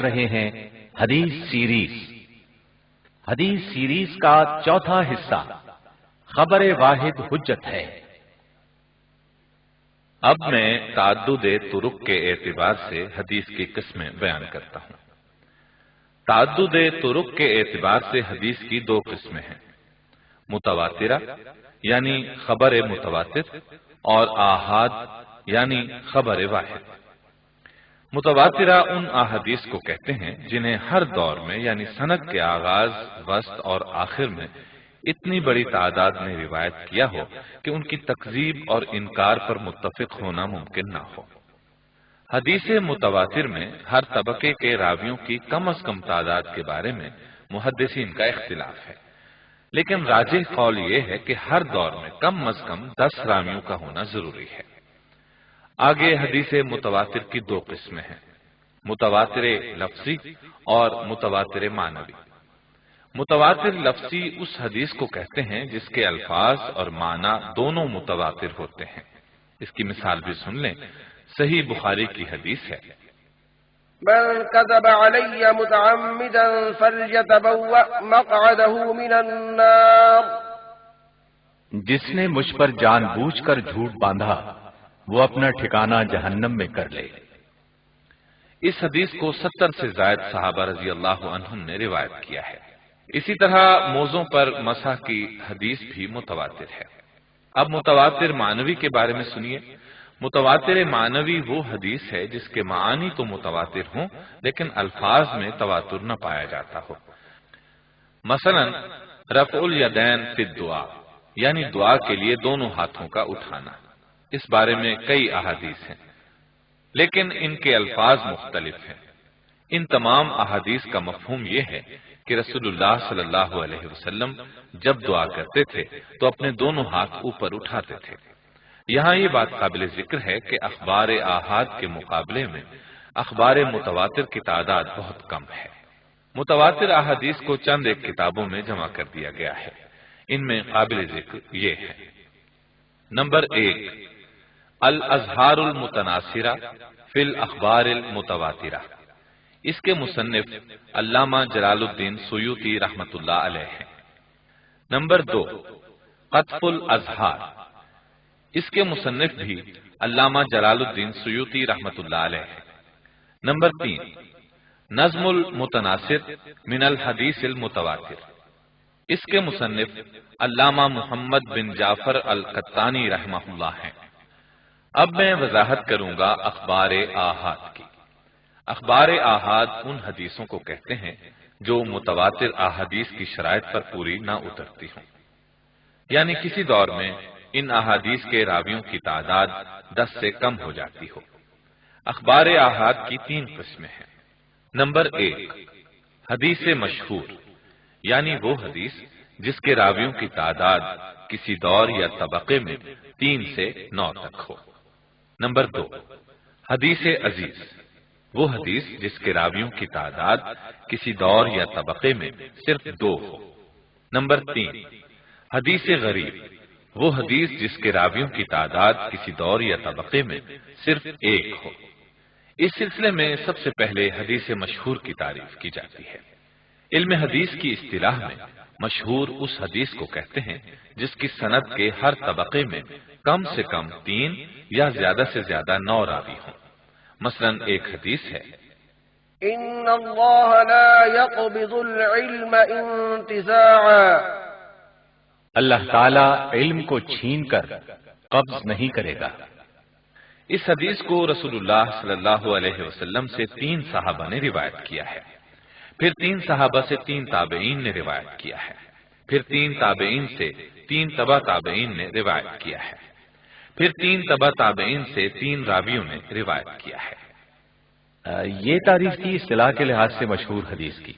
رہے ہیں حدیث سیریز۔ حدیث سیریز کا چوتھا حصہ خبر واحد حجت ہے۔ اب میں تعدد طرق کے اعتبار سے حدیث کی قسمیں بیان کرتا ہوں۔ تعدد طرق کے اعتبار سے حدیث کی دو قسمیں ہیں، متواترہ یعنی خبر متواتر اور آحاد یعنی خبر واحد۔ متواترہ ان احادیث کو کہتے ہیں جنہیں ہر دور میں یعنی سند کے آغاز، وسط اور آخر میں اتنی بڑی تعداد نے روایت کیا ہو کہ ان کی تکذیب اور انکار پر متفق ہونا ممکن نہ ہو۔ حدیث متواتر میں ہر طبقے کے راویوں کی کم از کم تعداد کے بارے میں محدثین کا اختلاف ہے، لیکن راجح قول یہ ہے کہ ہر دور میں کم از کم 10 راویوں کا ہونا ضروری ہے۔ آگے حدیث متواتر کی دو قسمیں ہیں، متواتر لفظی اور متواتر معنوی۔ متواتر لفظی اس حدیث کو کہتے ہیں جس کے الفاظ اور معنی دونوں متواتر ہوتے ہیں۔ اس کی مثال بھی سن لیں، صحیح بخاری کی حدیث ہے، من كذب علي متعمدا فليتبوأ مقعده من النار، جس نے مجھ پر جان بوجھ کر جھوٹ باندھا وہ اپنا ٹھکانہ جہنم میں کر لے۔ اس حدیث کو 70 سے زائد صحابہ رضی اللہ عنہم نے روایت کیا ہے۔ اسی طرح موضوع پر مسح کی حدیث بھی متواتر ہے۔ اب متواتر معنوی کے بارے میں سنیے۔ متواتر معنوی وہ حدیث ہے جس کے معانی تو متواتر ہوں لیکن الفاظ میں تواتر نہ پایا جاتا ہو۔ مثلا رفع الیدین فی الدعاء یعنی دعا کے لیے دونوں ہاتھوں کا اٹھانا، اس بارے میں کئی احادیث ہیں لیکن ان کے الفاظ مختلف ہیں۔ ان تمام احادیث کا مفہوم یہ ہے کہ رسول اللہ صلی اللہ علیہ وسلم جب دعا کرتے تھے تو اپنے دونوں ہاتھ اوپر اٹھاتے تھے۔ یہاں یہ بات قابل ذکر ہے کہ اخبار آحاد کے مقابلے میں اخبار متواتر کی تعداد بہت کم ہے۔ متواتر احادیث کو چند ایک کتابوں میں جمع کر دیا گیا ہے۔ ان میں قابل ذکر یہ ہے، نمبر 1 الاظہار المتناثرہ فی الاخبار المتواترہ، اس کے مصنف علامہ جلال الدین سیوطی رحمۃ اللہ علیہ ہیں۔ نمبر 2 قطف الاظہار، اس کے مصنف بھی علامہ جلال الدین سیوطی رحمۃ اللہ علیہ ہیں۔ نمبر 3 نظم المتناثر من الحدیث المتواتر، اس کے مصنف علامہ محمد بن جعفر القطانی رحمہ اللہ ہیں۔ اب میں وضاحت کروں گا اخبار آحاد کی۔ اخبار آحاد ان حدیثوں کو کہتے ہیں جو متواتر احادیث کی شرائط پر پوری نہ اترتی ہوں، یعنی کسی دور میں ان احادیث کے راویوں کی تعداد 10 سے کم ہو جاتی ہو۔ اخبار آحاد کی 3 قسمیں ہیں۔ نمبر 1 حدیث مشہور، یعنی وہ حدیث جس کے راویوں کی تعداد کسی دور یا طبقے میں 3 سے 9 تک ہو۔ نمبر 2 حدیث عزیز، وہ حدیث جس کے راویوں کی تعداد کسی دور یا طبقے میں صرف 2 ہو۔ نمبر 3 حدیث غریب، وہ حدیث جس کے راویوں کی تعداد کسی دور یا طبقے میں صرف 1 ہو۔ اس سلسلے میں سب سے پہلے حدیث مشہور کی تعریف کی جاتی ہے۔ علم حدیث کی اصطلاح میں مشہور اس حدیث کو کہتے ہیں جس کی سند کے ہر طبقے میں کم سے کم 3 یا زیادہ سے زیادہ 9 راوی ہوں۔ مثلا ایک حدیث ہے، ان اللہ لا يقبض العلم انتزاعا، اللہ تعالی علم کو چھین کر قبض نہیں کرے گا۔ اس حدیث کو رسول اللہ صلی اللہ علیہ وسلم سے 3 صحابہ نے روایت کیا ہے، پھر 3 صحابہ سے 3 تابعین نے روایت کیا ہے، پھر 3 تابعین سے 3 تبع تابعین نے روایت کیا ہے، پھر 3 تبع تابعین سے 3 راویوں نے روایت کیا ہے۔ یہ تعریف کی اصطلاح کے لحاظ سے مشہور حدیث کی۔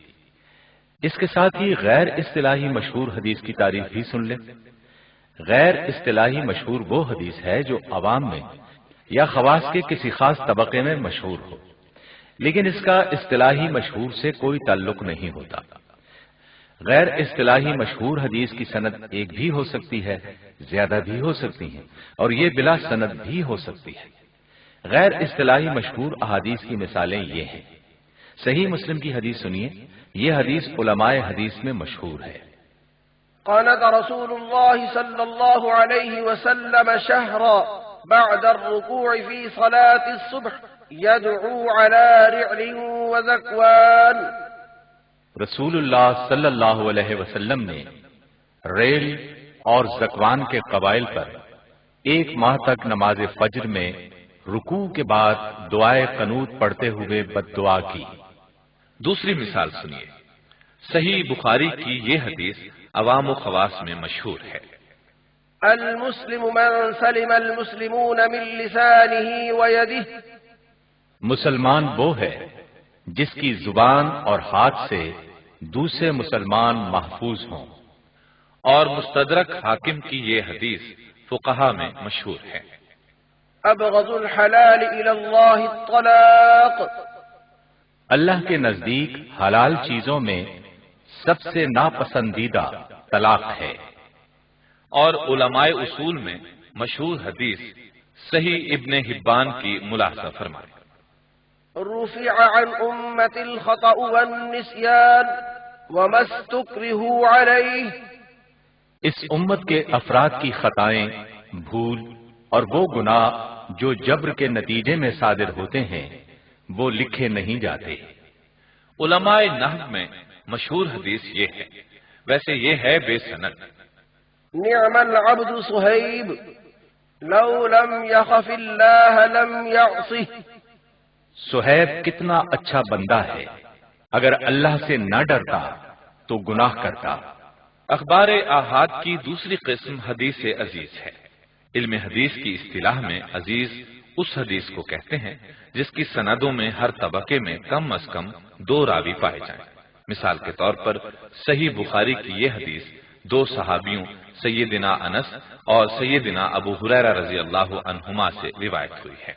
اس کے ساتھ ہی غیر اصطلاحی مشہور حدیث کی تعریف بھی سن لیں۔ غیر اصطلاحی مشہور وہ حدیث ہے جو عوام میں یا خواص کے کسی خاص طبقے میں مشہور ہو، لیکن اس کا اصطلاحی مشہور سے کوئی تعلق نہیں ہوتا۔ غیر اصطلاحی مشہور حدیث کی سند ایک بھی ہو سکتی ہے، زیادہ بھی ہو سکتی ہیں، اور یہ بلا سند بھی ہو سکتی ہے۔ غیر اصطلاحی مشہور احادیث کی مثالیں یہ ہیں، صحیح مسلم کی حدیث سنیے، یہ حدیث علماء حدیث میں مشہور ہے۔ قنت رسول الله صلى الله عليه وسلم شهرا بعد الركوع في صلاة الصبح يدعو على رعل وذكوان۔ رسول اللہ صلی اللہ علیہ وسلم نے ریل اور زکوان کے قبائل پر 1 ماہ تک نماز فجر میں رکوع کے بعد دعائے قنوت پڑھتے ہوئے بد دعا کی۔ دوسری مثال سنیے، صحیح بخاری کی یہ حدیث عوام و خواص میں مشہور ہے۔ المسلم من سلم المسلمون من لسانه ويده۔ مسلمان وہ ہے جس کی زبان اور ہاتھ سے دوسرے مسلمان محفوظ ہوں۔ اور مستدرک حاکم کی یہ حدیث فقہا میں مشہور ہے۔ ابغض الحلال الى اللہ الطلاق۔ اللہ کے نزدیک حلال چیزوں میں سب سے ناپسندیدہ طلاق ہے۔ اور علماء اصول میں مشہور حدیث صحیح ابن حبان کی ملاحظہ فرمائے۔ رفع عن امت الخطأ والنسیان وما استکرہوا علیہ۔ اس امت کے افراد کی خطائیں، بھول اور وہ گناہ جو جبر کے نتیجے میں صادر ہوتے ہیں وہ لکھے نہیں جاتے۔ علماء نحو میں مشہور حدیث یہ ہے، ویسے یہ ہے بے سند۔ نعم العبد صہیب لو لم یخف اللہ لم یعصہ۔ صہیب کتنا اچھا بندہ ہے، اگر اللہ سے نہ ڈرتا تو گناہ کرتا۔ اخبار آحاد کی دوسری قسم حدیث عزیز ہے۔ علم حدیث کی اصطلاح میں عزیز اس حدیث کو کہتے ہیں جس کی سندوں میں ہر طبقے میں کم از کم 2 راوی پائے جائیں۔ مثال کے طور پر صحیح بخاری کی یہ حدیث 2 صحابیوں سیدنا انس اور سیدنا ابو ہریرہ رضی اللہ عنہما سے روایت ہوئی ہے۔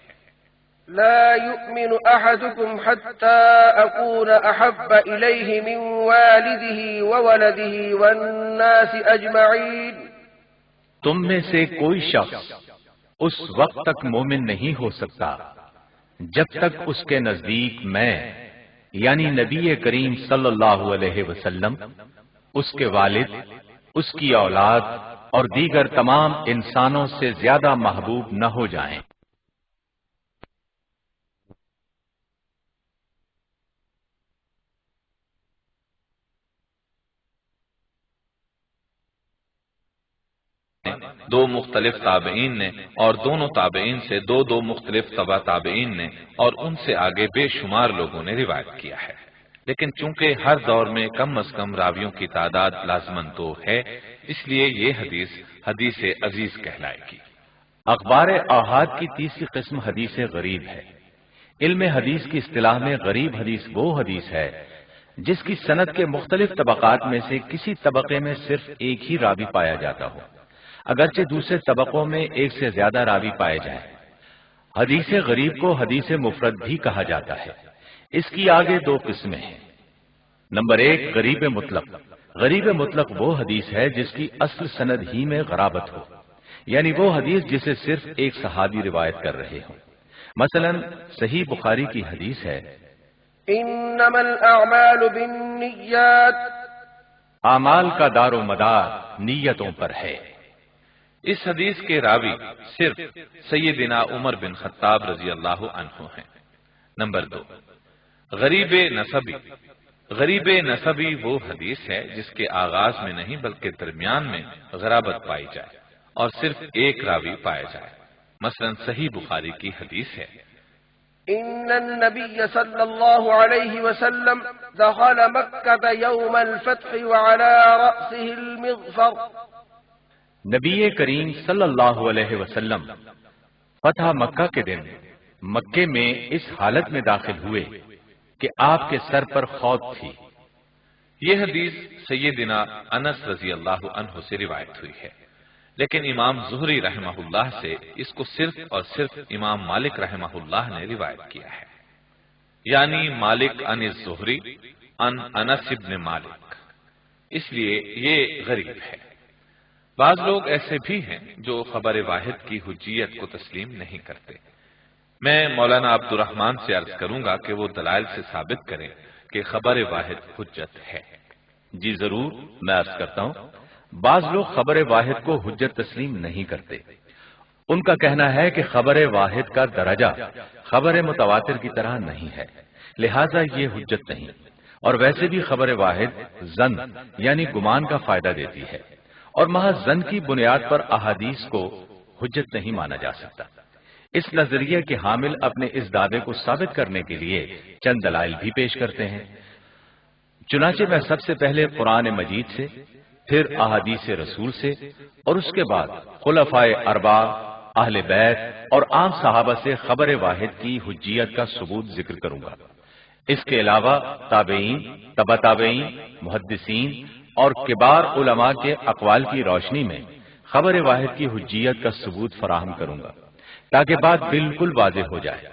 لا يؤمن احدكم حتى اكون احب اليه من والده وولده والناس اجمعين۔ تم میں سے کوئی شخص اس وقت تک مومن نہیں ہو سکتا جب تک اس کے نزدیک میں یعنی نبی کریم صلی اللہ علیہ وسلم، اس کے والد، اس کی اولاد اور دیگر تمام انسانوں سے زیادہ محبوب نہ ہو جائیں۔ دو مختلف تابعین نے اور دونوں تابعین سے دو مختلف تبع تابعین نے اور ان سے آگے بے شمار لوگوں نے روایت کیا ہے، لیکن چونکہ ہر دور میں کم از کم راویوں کی تعداد لازماً 2 ہے، اس لیے یہ حدیث عزیز کہلائے گی۔ اخبار آحاد کی تیسری قسم حدیث غریب ہے۔ علم حدیث کی اصطلاح میں غریب حدیث وہ حدیث ہے جس کی سند کے مختلف طبقات میں سے کسی طبقے میں صرف ایک ہی راوی پایا جاتا ہو، اگرچہ دوسرے طبقوں میں ایک سے زیادہ راوی پائے جائیں۔ حدیث غریب کو حدیث مفرد بھی کہا جاتا ہے۔ اس کی آگے 2 قسمیں ہیں۔ نمبر 1 غریب مطلق۔ غریب مطلق وہ حدیث ہے جس کی اصل سند ہی میں غرابت ہو، یعنی وہ حدیث جسے صرف ایک صحابی روایت کر رہے ہوں۔ مثلا صحیح بخاری کی حدیث ہے، انما الاعمال بالنیات۔ اعمال کا دار و مدار نیتوں پر ہے۔ اس حدیث کے راوی صرف سیدنا عمر بن خطاب رضی اللہ عنہ ہیں۔ نمبر 2 غریب نسبی۔ غریب نسبی وہ حدیث ہے جس کے آغاز میں نہیں بلکہ درمیان میں غرابت پائی جائے اور صرف ایک راوی پایا جائے۔ مثلا صحیح بخاری کی حدیث ہے، ان النبي صلى الله عليه وسلم دخل مكة يوم الفتح وعلى رأسه المغفر۔ نبی کریم صلی اللہ علیہ وسلم فتح مکہ کے دن مکے میں اس حالت میں داخل ہوئے کہ آپ کے سر پر خود تھی۔ یہ حدیث سیدنا انس رضی اللہ عنہ سے روایت ہوئی ہے، لیکن امام زہری رحمہ اللہ سے اس کو صرف اور صرف امام مالک رحمہ اللہ نے روایت کیا ہے، یعنی مالک عن الزہری عن انس بن مالک، اس لیے یہ غریب ہے۔ بعض لوگ ایسے بھی ہیں جو خبر واحد کی حجیت کو تسلیم نہیں کرتے، میں مولانا عبد الرحمان سے عرض کروں گا کہ وہ دلائل سے ثابت کریں کہ خبر واحد حجت ہے۔ جی ضرور، میں عرض کرتا ہوں۔ بعض لوگ خبر واحد کو حجت تسلیم نہیں کرتے۔ ان کا کہنا ہے کہ خبر واحد کا درجہ خبر متواتر کی طرح نہیں ہے، لہذا یہ حجت نہیں، اور ویسے بھی خبر واحد ظن یعنی گمان کا فائدہ دیتی ہے، اور محض ظن کی بنیاد پر احادیث کو حجت نہیں مانا جا سکتا۔ اس نظریے کے حامل اپنے اس دعوے کو ثابت کرنے کے لیے چند دلائل بھی پیش کرتے ہیں۔ چنانچہ میں سب سے پہلے قرآن مجید سے، پھر احادیث رسول سے، اور اس کے بعد خلفائے اربعہ، اہل بیت اور عام صحابہ سے خبر واحد کی حجیت کا ثبوت ذکر کروں گا۔ اس کے علاوہ تابعین، تبع تابعین، محدثین اور کبار علماء کے اقوال کی روشنی میں خبر واحد کی حجیت کا ثبوت فراہم کروں گا تاکہ بات بالکل واضح ہو جائے۔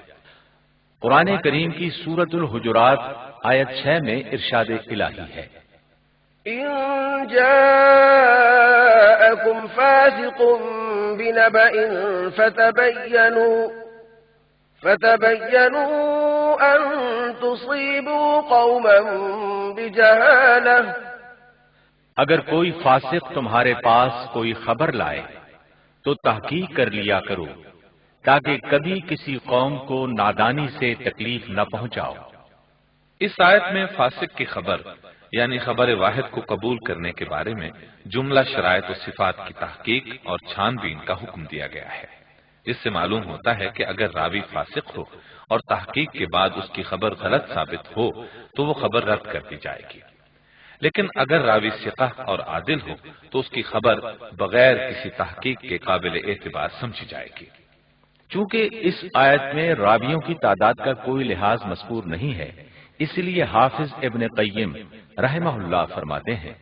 قرآن کریم کی سورۃ الحجرات آیت 6 میں ارشاد الہی ہے، إن جاءكم فاسق بنبأ فتبينوا أن تصيبوا قوما بجهالة۔ اگر کوئی فاسق تمہارے پاس کوئی خبر لائے تو تحقیق کر لیا کرو تاکہ کبھی کسی قوم کو نادانی سے تکلیف نہ پہنچاؤ۔ اس آیت میں فاسق کی خبر یعنی خبر واحد کو قبول کرنے کے بارے میں جملہ شرائط و صفات کی تحقیق اور چھان بین کا حکم دیا گیا ہے۔ اس سے معلوم ہوتا ہے کہ اگر راوی فاسق ہو اور تحقیق کے بعد اس کی خبر غلط ثابت ہو تو وہ خبر رد کر دی جائے گی، لیکن اگر راوی ثقہ اور عادل ہو تو اس کی خبر بغیر کسی تحقیق کے قابل اعتبار سمجھی جائے گی۔ چونکہ اس آیت میں راویوں کی تعداد کا کوئی لحاظ مذکور نہیں ہے، اس لیے حافظ ابن قیم رحمہ اللہ فرماتے ہیں،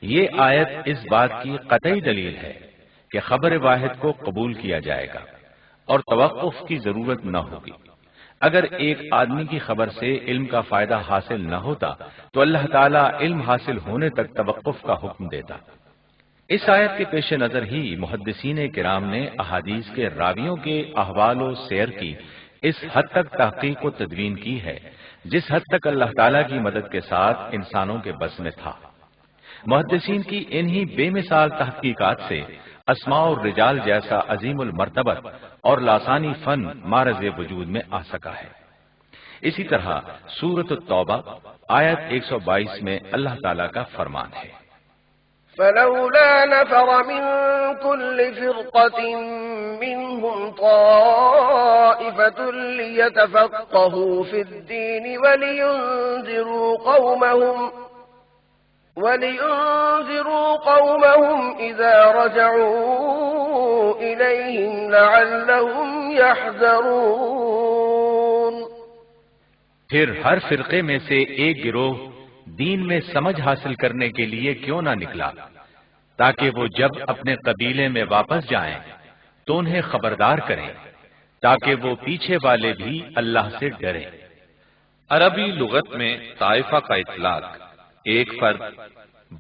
یہ آیت اس بات کی قطعی دلیل ہے کہ خبر واحد کو قبول کیا جائے گا اور توقف کی ضرورت نہ ہوگی۔ اگر ایک آدمی کی خبر سے علم کا فائدہ حاصل نہ ہوتا تو اللہ تعالیٰ علم حاصل ہونے تک توقف کا حکم دیتا۔ اس آیت کے پیش نظر ہی محدثین کرام نے احادیث کے راویوں کے احوال و سیر کی اس حد تک تحقیق و تدوین کی ہے جس حد تک اللہ تعالیٰ کی مدد کے ساتھ انسانوں کے بس میں تھا۔ محدثین کی انہی بے مثال تحقیقات سے اسماء الرجال جیسا عظیم المرتبت اور لاسانی فن معرض وجود میں آ سکا ہے۔ اسی طرح سورۃ التوبہ آیت 122 میں اللہ تعالیٰ کا فرمان ہے، فلولا نفر من كل فرقة منهم طائفة ليتفقهوا في الدين ولينذروا قومهم إذا رجعوا إليهم لعلهم يحذرون۔ پھر ہر فرقے میں سے ایک گروہ دین میں سمجھ حاصل کرنے کے لیے کیوں نہ نکلا تاکہ وہ جب اپنے قبیلے میں واپس جائیں تو انہیں خبردار کریں تاکہ وہ پیچھے والے بھی اللہ سے ڈریں۔ عربی لغت میں طائفہ کا اطلاق ایک فرد،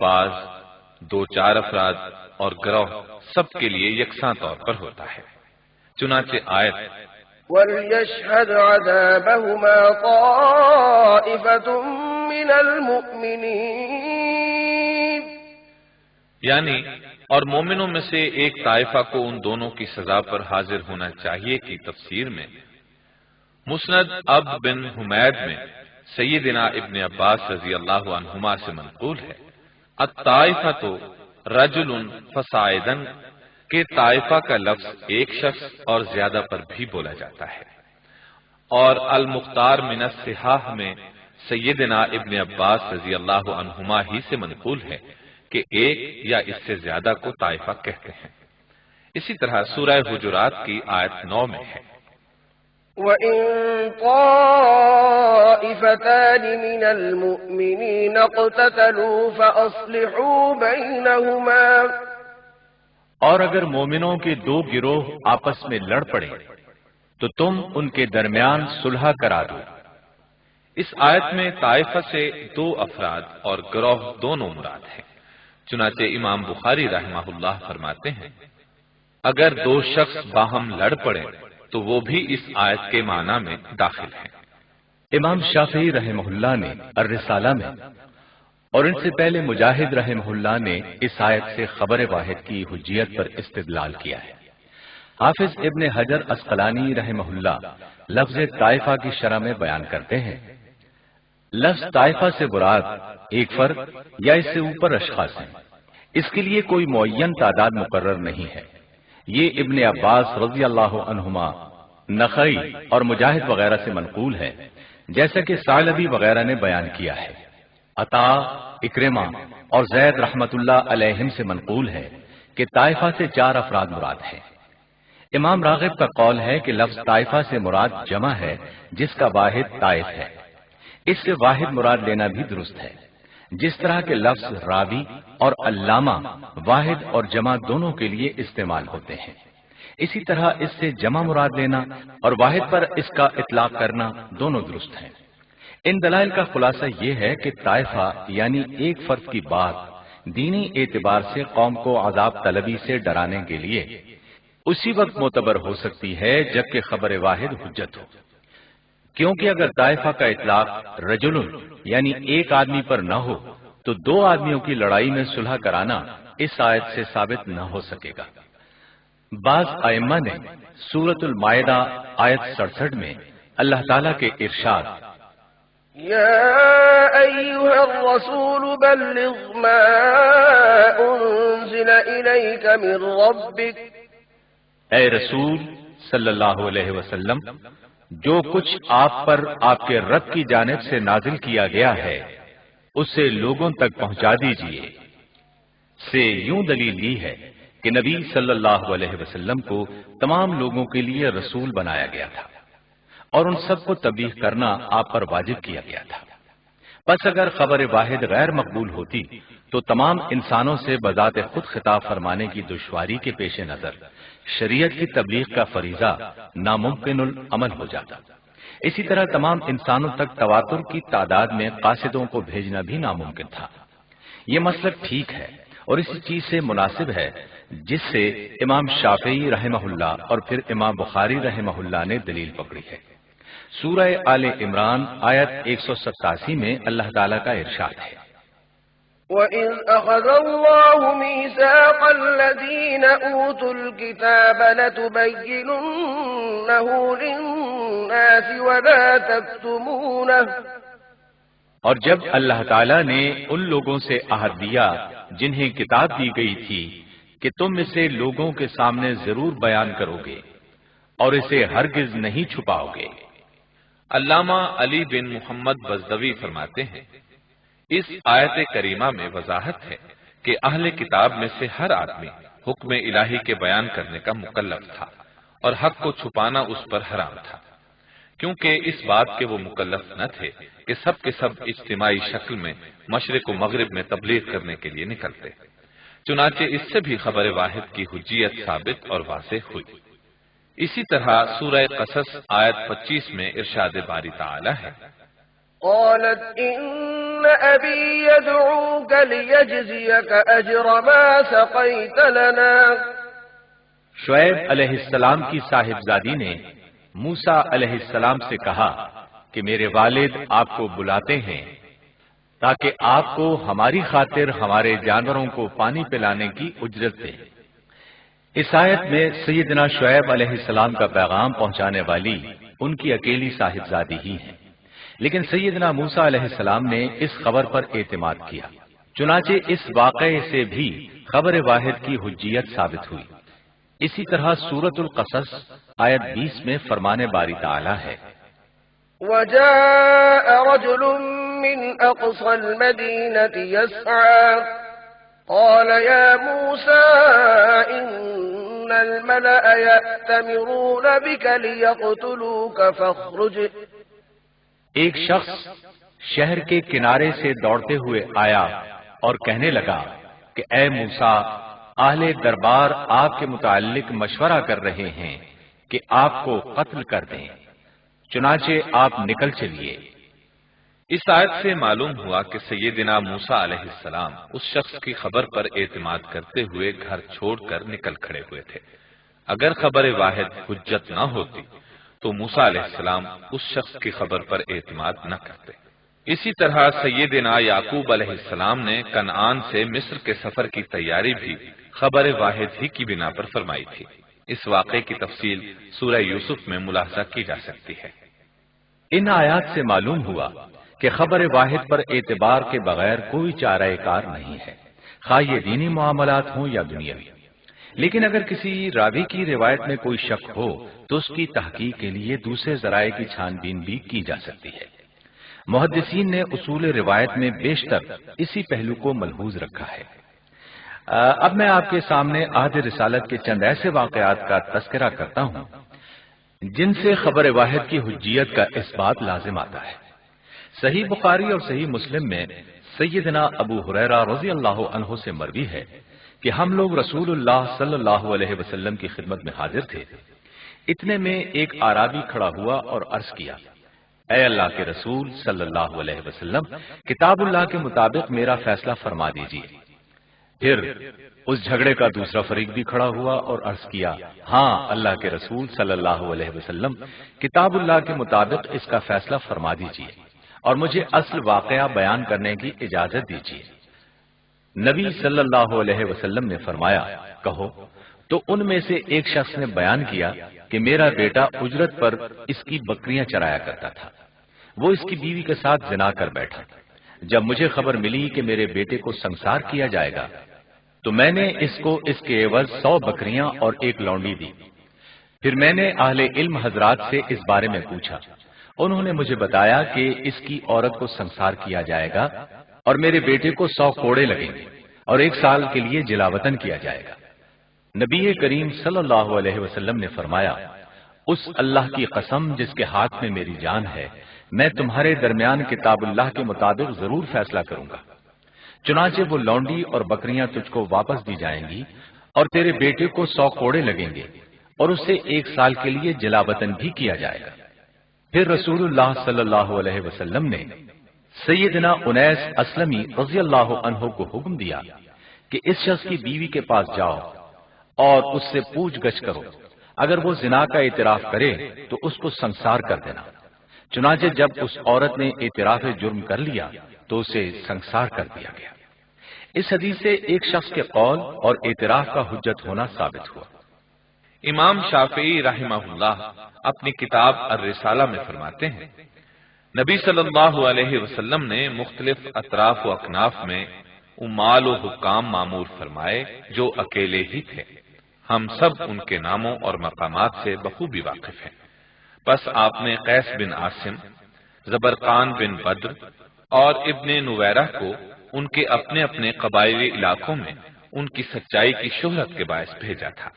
بعض، دو چار افراد اور گروہ سب کے لیے یکساں طور پر ہوتا ہے۔ چنانچہ آیت وَلْيَشْهَدْ عَذَابَهُمَا طَائِفَةٌ مِّنَ الْمُؤْمِنِينَ، یعنی اور مومنوں میں سے ایک طائفہ کو ان دونوں کی سزا پر حاضر ہونا چاہیے کی تفسیر میں مسند اب بن حمید میں سیدنا ابن عباس رضی اللہ عنہما سے منقول ہے، الطائفۃ رجل فصاعدا کہ طائفہ کا لفظ ایک شخص اور زیادہ پر بھی بولا جاتا ہے، اور المختار من الصحاح میں سیدنا ابن عباس رضی اللہ عنہما ہی سے منقول ہے کہ ایک یا اس سے زیادہ کو طائفہ کہتے ہیں۔ اسی طرح سورہ حجرات کی آیت 9 میں ہے، وَإِن طَائِفَتَانِ مِنَ الْمُؤْمِنِينَ اقْتَتَلُوا فَأَصْلِحُوا بَيْنَهُمَا، اور اگر مومنوں کے دو گروہ آپس میں لڑ پڑے تو تم ان کے درمیان صلح کرا دو۔ اس آیت میں طائفہ سے دو افراد اور گروہ دونوں مراد ہیں۔ چنانچہ امام بخاری رحمہ اللہ فرماتے ہیں، اگر دو شخص باہم لڑ پڑے تو وہ بھی اس آیت کے معنی میں داخل ہیں۔ امام شافعی رحمہ اللہ نے الرسالہ میں اور ان سے پہلے مجاہد رحمہ اللہ نے اس آیت سے خبر واحد کی حجیت پر استدلال کیا ہے۔ حافظ ابن حجر اسقلانی رحمہ اللہ لفظ طائفہ کی شرح میں بیان کرتے ہیں، لفظ طائفہ سے مراد ایک فرد یا اس سے اوپر اشخاص ہیں، اس کے لیے کوئی معین تعداد مقرر نہیں ہے۔ یہ ابن عباس رضی اللہ عنہما، نخعی اور مجاہد وغیرہ سے منقول ہے، جیسا کہ ثعلبی وغیرہ نے بیان کیا ہے۔ عطا، اکرمہ اور زید رحمت اللہ علیہم سے منقول ہے کہ طائفہ سے 4 افراد مراد ہیں۔ امام راغب کا قول ہے کہ لفظ طائفہ سے مراد جمع ہے جس کا واحد طائف ہے، اس سے واحد مراد لینا بھی درست ہے، جس طرح کے لفظ راوی اور علامہ واحد اور جمع دونوں کے لیے استعمال ہوتے ہیں، اسی طرح اس سے جمع مراد لینا اور واحد پر اس کا اطلاق کرنا دونوں درست ہیں۔ ان دلائل کا خلاصہ یہ ہے کہ طائفہ یعنی ایک فرد کی بات دینی اعتبار سے قوم کو عذاب طلبی سے ڈرانے کے لیے اسی وقت معتبر ہو سکتی ہے جبکہ خبر واحد حجت ہو، کیونکہ اگر طائفہ کا اطلاق رجل یعنی ایک آدمی پر نہ ہو تو 2 آدمیوں کی لڑائی میں صلح کرانا اس آیت سے ثابت نہ ہو سکے گا۔ بعض ائمہ نے سورۃ المائدہ آیت 67 میں اللہ تعالیٰ کے ارشاد يا أيها الرسول بلغ ما أنزل إليك من ربك اے رسول صلی اللہ علیہ وسلم، جو کچھ آپ پر آپ کے رب کی جانب سے نازل کیا گیا ہے اسے لوگوں تک پہنچا دیجئے سے یوں دلیل لی ہے کہ نبی صلی اللہ علیہ وسلم کو تمام لوگوں کے لیے رسول بنایا گیا تھا اور ان سب کو تبلیغ کرنا آپ پر واجب کیا گیا تھا۔ پس اگر خبر واحد غیر مقبول ہوتی تو تمام انسانوں سے بذات خود خطاب فرمانے کی دشواری کے پیش نظر شریعت کی تبلیغ کا فریضہ ناممکن العمل ہو جاتا۔ اسی طرح تمام انسانوں تک تواتر کی تعداد میں قاصدوں کو بھیجنا بھی ناممکن تھا۔ یہ مسلک ٹھیک ہے اور اسی چیز سے مناسب ہے جس سے امام شافعی رحمہ اللہ اور پھر امام بخاری رحمہ اللہ نے دلیل پکڑی ہے۔ سورہ آل عمران آیت 187 میں اللہ تعالیٰ کا ارشاد ہے، وَإِذْ أَخَذَ اللَّهُ مِيثَاقَ الَّذِينَ أُوتُوا الْكِتَابَ لَتُبَيِّنُنَّهُ لِلنَّاسِ وَلَا تَكْتُمُونَهُ، اور جب اللہ تعالیٰ نے ان لوگوں سے عہد دیا جنہیں کتاب دی گئی تھی کہ تم اسے لوگوں کے سامنے ضرور بیان کرو گے اور اسے ہرگز نہیں چھپاؤ گے۔ علامہ علی بن محمد بزدوی فرماتے ہیں، اس آیت کریمہ میں وضاحت ہے کہ اہل کتاب میں سے ہر آدمی حکم الہی کے بیان کرنے کا مکلف تھا اور حق کو چھپانا اس پر حرام تھا، کیونکہ اس بات کے وہ مکلف نہ تھے کہ سب کے سب اجتماعی شکل میں مشرق و مغرب میں تبلیغ کرنے کے لیے نکلتے۔ چنانچہ اس سے بھی خبر واحد کی حجیت ثابت اور واضح ہوئی۔ اسی طرح سورہ قصص آیت 25 میں ارشاد باری تعالی ہے، قالت إن أبي يدعوك ليجزيك أجر ما سقيت لنا، شعیب علیہ السلام کی صاحبزادی نے موسیٰ علیہ السلام سے کہا کہ میرے والد آپ کو بلاتے ہیں تاکہ آپ کو ہماری خاطر ہمارے جانوروں کو پانی پلانے کی اجرت دیں۔ اس آیت میں سیدنا شعیب علیہ السلام کا پیغام پہنچانے والی ان کی اکیلی صاحبزادی ہی ہیں، لیکن سیدنا موسیٰ علیہ السلام نے اس خبر پر اعتماد کیا، چنانچہ اس واقعے سے بھی خبر واحد کی حجیت ثابت ہوئی۔ اسی طرح سورۃ القصص آیت 20 میں فرمان باری تعالی ہے، وجاء رجل من أقصى المدينة يسعى قال يا موسى إن الملأ يأتمرون بك ليقتلوك فاخرج۔ ایک شخص شہر کے کنارے سے دوڑتے ہوئے آیا اور کہنے لگا کہ اے موسیٰ، اہل دربار آپ کے متعلق مشورہ کر رہے ہیں کہ آپ کو قتل کر دیں، چنانچہ آپ نکل چلیے۔ اس آیت سے معلوم ہوا کہ سیدنا موسیٰ علیہ السلام اس شخص کی خبر پر اعتماد کرتے ہوئے گھر چھوڑ کر نکل کھڑے ہوئے تھے۔ اگر خبر واحد حجت نہ ہوتی تو موسیٰ علیہ السلام اس شخص کی خبر پر اعتماد نہ کرتے۔ اسی طرح سیدنا یعقوب علیہ السلام نے کنعان سے مصر کے سفر کی تیاری بھی خبر واحد ہی کی بنا پر فرمائی تھی۔ اس واقعے کی تفصیل سورہ یوسف میں ملاحظہ کی جا سکتی ہے۔ ان آیات سے معلوم ہوا کہ خبر واحد پر اعتبار کے بغیر کوئی چارہ کار نہیں ہے، خواہ یہ دینی معاملات ہوں یا دنیاوی۔ لیکن اگر کسی راوی کی روایت میں کوئی شک ہو تو اس کی تحقیق کے لیے دوسرے ذرائع کی چھان بین بھی کی جا سکتی ہے۔ محدثین نے اصول روایت میں بیشتر اسی پہلو کو ملحوظ رکھا ہے۔ اب میں آپ کے سامنے عہد رسالت کے چند ایسے واقعات کا تذکرہ کرتا ہوں جن سے خبر واحد کی حجیت کا اثبات لازم آتا ہے۔ صحیح بخاری اور صحیح مسلم میں سیدنا ابو ہریرہ رضی اللہ عنہ سے مروی ہے کہ ہم لوگ رسول اللہ صلی اللہ علیہ وسلم کی خدمت میں حاضر تھے۔ اتنے میں ایک اعرابی کھڑا ہوا اور عرض کیا، اے اللہ کے رسول صلی اللہ علیہ وسلم، کتاب اللہ کے مطابق میرا فیصلہ فرما دیجیے۔ پھر اس جھگڑے کا دوسرا فریق بھی کھڑا ہوا اور عرض کیا، ہاں اللہ کے رسول صلی اللہ علیہ وسلم، کتاب اللہ کے مطابق اس کا فیصلہ فرما دیجیے اور مجھے اصل واقعہ بیان کرنے کی اجازت دیجیے۔ نبی صلی اللہ علیہ وسلم نے فرمایا، کہو۔ تو ان میں سے ایک شخص نے بیان کیا کہ میرا بیٹا اجرت پر اس کی بکریاں چرایا کرتا تھا، وہ اس کی بیوی کے ساتھ زنا کر بیٹھا۔ جب مجھے خبر ملی کہ میرے بیٹے کو سنسار کیا جائے گا تو میں نے اس کو اس کے عوض 100 بکریاں اور ایک لونڈی دی۔ پھر میں نے اہل علم حضرات سے اس بارے میں پوچھا، انہوں نے مجھے بتایا کہ اس کی عورت کو سنسار کیا جائے گا اور میرے بیٹے کو 100 کوڑے لگیں گے اور 1 سال کے لیے جلاوطن کیا جائے گا۔ نبی کریم صلی اللہ علیہ وسلم نے فرمایا، اس اللہ کی قسم جس کے ہاتھ میں میری جان ہے، میں تمہارے درمیان کتاب اللہ کے مطابق ضرور فیصلہ کروں گا۔ چنانچہ وہ لونڈی اور بکریاں تجھ کو واپس دی جائیں گی اور تیرے بیٹے کو 100 کوڑے لگیں گے اور اسے 1 سال کے لیے جلاوطن بھی کیا جائے گا۔ پھر رسول اللہ صلی اللہ علیہ وسلم نے سیدنا انیس اسلمی رضی اللہ عنہ کو حکم دیا کہ اس شخص کی بیوی کے پاس جاؤ اور اس سے پوچھ گچھ کرو، اگر وہ زنا کا اعتراف کرے تو اس کو سنسار کر دینا۔ چنانچہ جب اس عورت نے اعتراف جرم کر لیا تو اسے سنسار کر دیا گیا۔ اس حدیث سے ایک شخص کے قول اور اعتراف کا حجت ہونا ثابت ہوا۔ امام شافعی رحمہ اللہ اپنی کتاب الرسالہ میں فرماتے ہیں، نبی صلی اللہ علیہ وسلم نے مختلف اطراف و اکناف میں عمال و حکام معمور فرمائے جو اکیلے ہی تھے۔ ہم سب ان کے ناموں اور مقامات سے بخوبی واقف ہیں۔ بس آپ نے قیس بن عاصم، زبرقان بن بدر اور ابن نویرہ کو ان کے اپنے اپنے قبائلی علاقوں میں ان کی سچائی کی شہرت کے باعث بھیجا تھا۔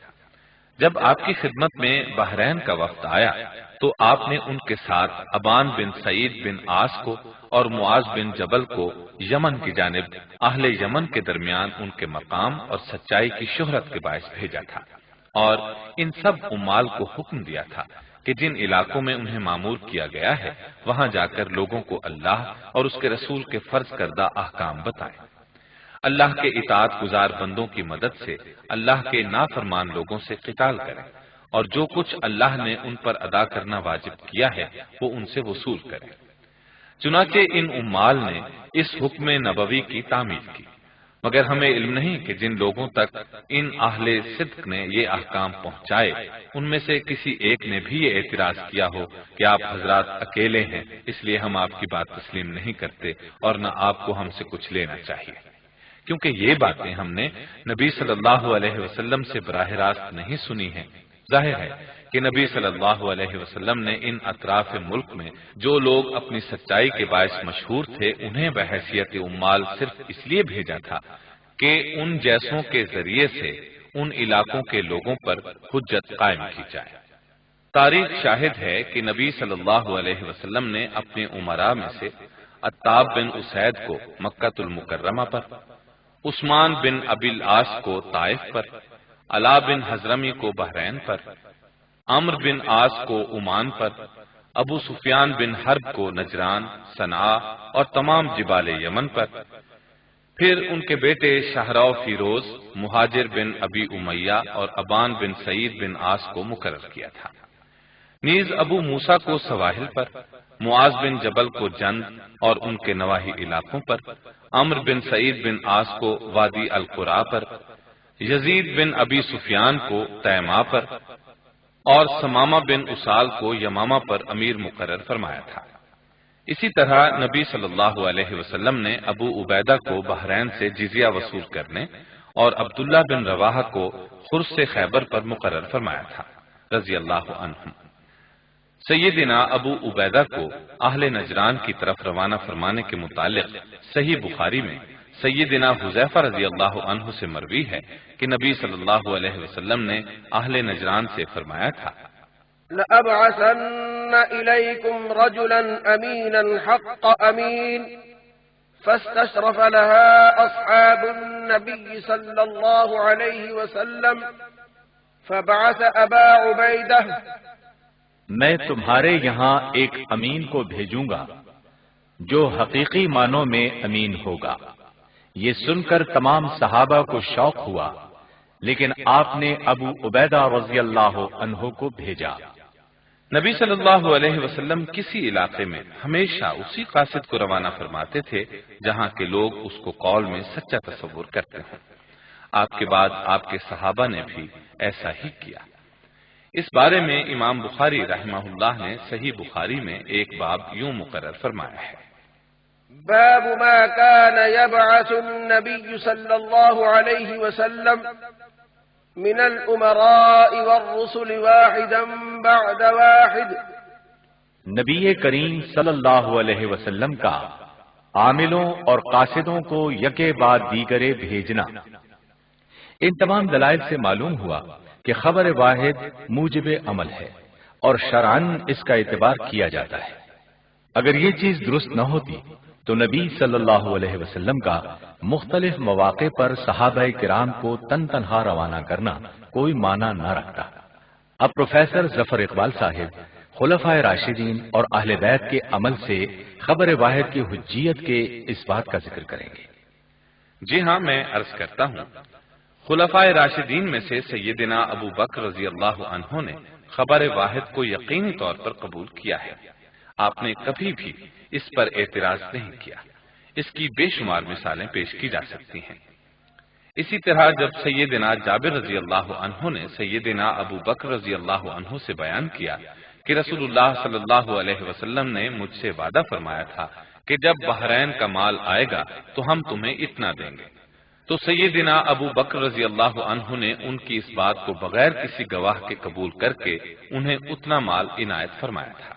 جب آپ کی خدمت میں بحرین کا وفد آیا تو آپ نے ان کے ساتھ ابان بن سعید بن عاص کو اور معاذ بن جبل کو یمن کی جانب اہل یمن کے درمیان ان کے مقام اور سچائی کی شہرت کے باعث بھیجا تھا، اور ان سب عمال کو حکم دیا تھا کہ جن علاقوں میں انہیں مامور کیا گیا ہے وہاں جا کر لوگوں کو اللہ اور اس کے رسول کے فرض کردہ احکام بتائیں۔ اللہ کے اطاعت گزار بندوں کی مدد سے اللہ کے نافرمان لوگوں سے قتال کریں، اور جو کچھ اللہ نے ان پر ادا کرنا واجب کیا ہے وہ ان سے وصول کریں۔ چنانچہ ان عمال نے اس حکم نبوی کی تعمیل کی، مگر ہمیں علم نہیں کہ جن لوگوں تک ان اہل صدق نے یہ احکام پہنچائے ان میں سے کسی ایک نے بھی یہ اعتراض کیا ہو کہ آپ حضرات اکیلے ہیں، اس لیے ہم آپ کی بات تسلیم نہیں کرتے اور نہ آپ کو ہم سے کچھ لینا چاہیے، کیونکہ یہ باتیں ہم نے نبی صلی اللہ علیہ وسلم سے براہ راست نہیں سنی ہیں۔ ظاہر ہے کہ نبی صلی اللہ علیہ وسلم نے ان اطراف ملک میں جو لوگ اپنی سچائی کے باعث مشہور تھے انہیں بحیثیت عمال صرف اس لیے بھیجا تھا کہ ان جیسوں کے ذریعے سے ان علاقوں کے لوگوں پر حجت قائم کی جائے۔ تاریخ شاہد ہے کہ نبی صلی اللہ علیہ وسلم نے اپنے امراء میں سے عتاب بن اسید کو مکہ المکرمہ پر، عثمان بن ابی العاص کو طائف پر، علا بن حضرمی کو بحرین پر، عمرو بن عاص کو عمان پر، ابو سفیان بن حرب کو نجران، صنعاء اور تمام جبال یمن پر، پھر ان کے بیٹے شاہراء فیروز، مہاجر بن ابی امیہ اور ابان بن سعید بن عاص کو مقرر کیا تھا۔ نیز ابو موسیٰ کو سواحل پر، معاذ بن جبل کو جند اور ان کے نواحی علاقوں پر، عمر بن سعید بن عاص کو وادی القرا پر، یزید بن ابی سفیان کو تیما پر اور سمامہ بن اسال کو یمامہ پر امیر مقرر فرمایا تھا۔ اسی طرح نبی صلی اللہ علیہ وسلم نے ابو عبیدہ کو بحرین سے جزیہ وصول کرنے اور عبداللہ بن رواحہ کو خرس سے خیبر پر مقرر فرمایا تھا رضی اللہ عنہم۔ سیدنا ابو عبیدہ کو اہل نجران کی طرف روانہ فرمانے کے متعلق صحیح بخاری میں سیدنا حذیفہ رضی اللہ عنہ سے مروی ہے کہ نبی صلی اللہ علیہ وسلم نے اہل نجران سے فرمایا تھا، لأبعثن إليكم رجلا أمينا حق أمين فاستشرف لها أصحاب النبي صلى الله عليه وسلم فبعث أبا عبيدة۔ میں تمہارے یہاں ایک امین کو بھیجوں گا جو حقیقی معنوں میں امین ہوگا۔ یہ سن کر تمام صحابہ کو شوق ہوا، لیکن آپ نے ابو عبیدہ رضی اللہ عنہ کو بھیجا۔ نبی صلی اللہ علیہ وسلم کسی علاقے میں ہمیشہ اسی قاصد کو روانہ فرماتے تھے جہاں کے لوگ اس کو قول میں سچا تصور کرتے ہیں۔ آپ کے بعد آپ کے صحابہ نے بھی ایسا ہی کیا۔ اس بارے میں امام بخاری رحمہ اللہ نے صحیح بخاری میں ایک باب یوں مقرر فرمایا ہے، باب ما كان يبعث النبي صلى الله عليه وسلم من الأمراء والرسل واحدا بعد واحد۔ نبی کریم صلی اللہ علیہ وسلم کا عاملوں اور قاصدوں کو یکے بعد دیگرے بھیجنا۔ ان تمام دلائل سے معلوم ہوا کہ خبر واحد موجب عمل ہے اور شرعاً اس کا اعتبار کیا جاتا ہے۔ اگر یہ چیز درست نہ ہوتی تو نبی صلی اللہ علیہ وسلم کا مختلف مواقع پر صحابہ کرام کو تن تنہا روانہ کرنا کوئی معنی نہ رکھتا۔ اب پروفیسر ظفر اقبال صاحب خلفائے راشدین اور اہل بیت کے عمل سے خبر واحد کی حجیت کے اس بات کا ذکر کریں گے۔ جی ہاں، میں عرض کرتا ہوں، خلفائے راشدین میں سے سیدنا ابو بکر رضی اللہ عنہ نے خبر واحد کو یقینی طور پر قبول کیا ہے۔ آپ نے کبھی بھی اس پر اعتراض نہیں کیا۔ اس کی بے شمار مثالیں پیش کی جا سکتی ہیں۔ اسی طرح جب سیدنا جابر رضی اللہ عنہ نے سیدنا ابو بکر رضی اللہ عنہ سے بیان کیا کہ رسول اللہ صلی اللہ علیہ وسلم نے مجھ سے وعدہ فرمایا تھا کہ جب بحرین کا مال آئے گا تو ہم تمہیں اتنا دیں گے، تو سیدنا ابو بکر رضی اللہ عنہ نے ان کی اس بات کو بغیر کسی گواہ کے قبول کر کے انہیں اتنا مال عنایت فرمایا تھا۔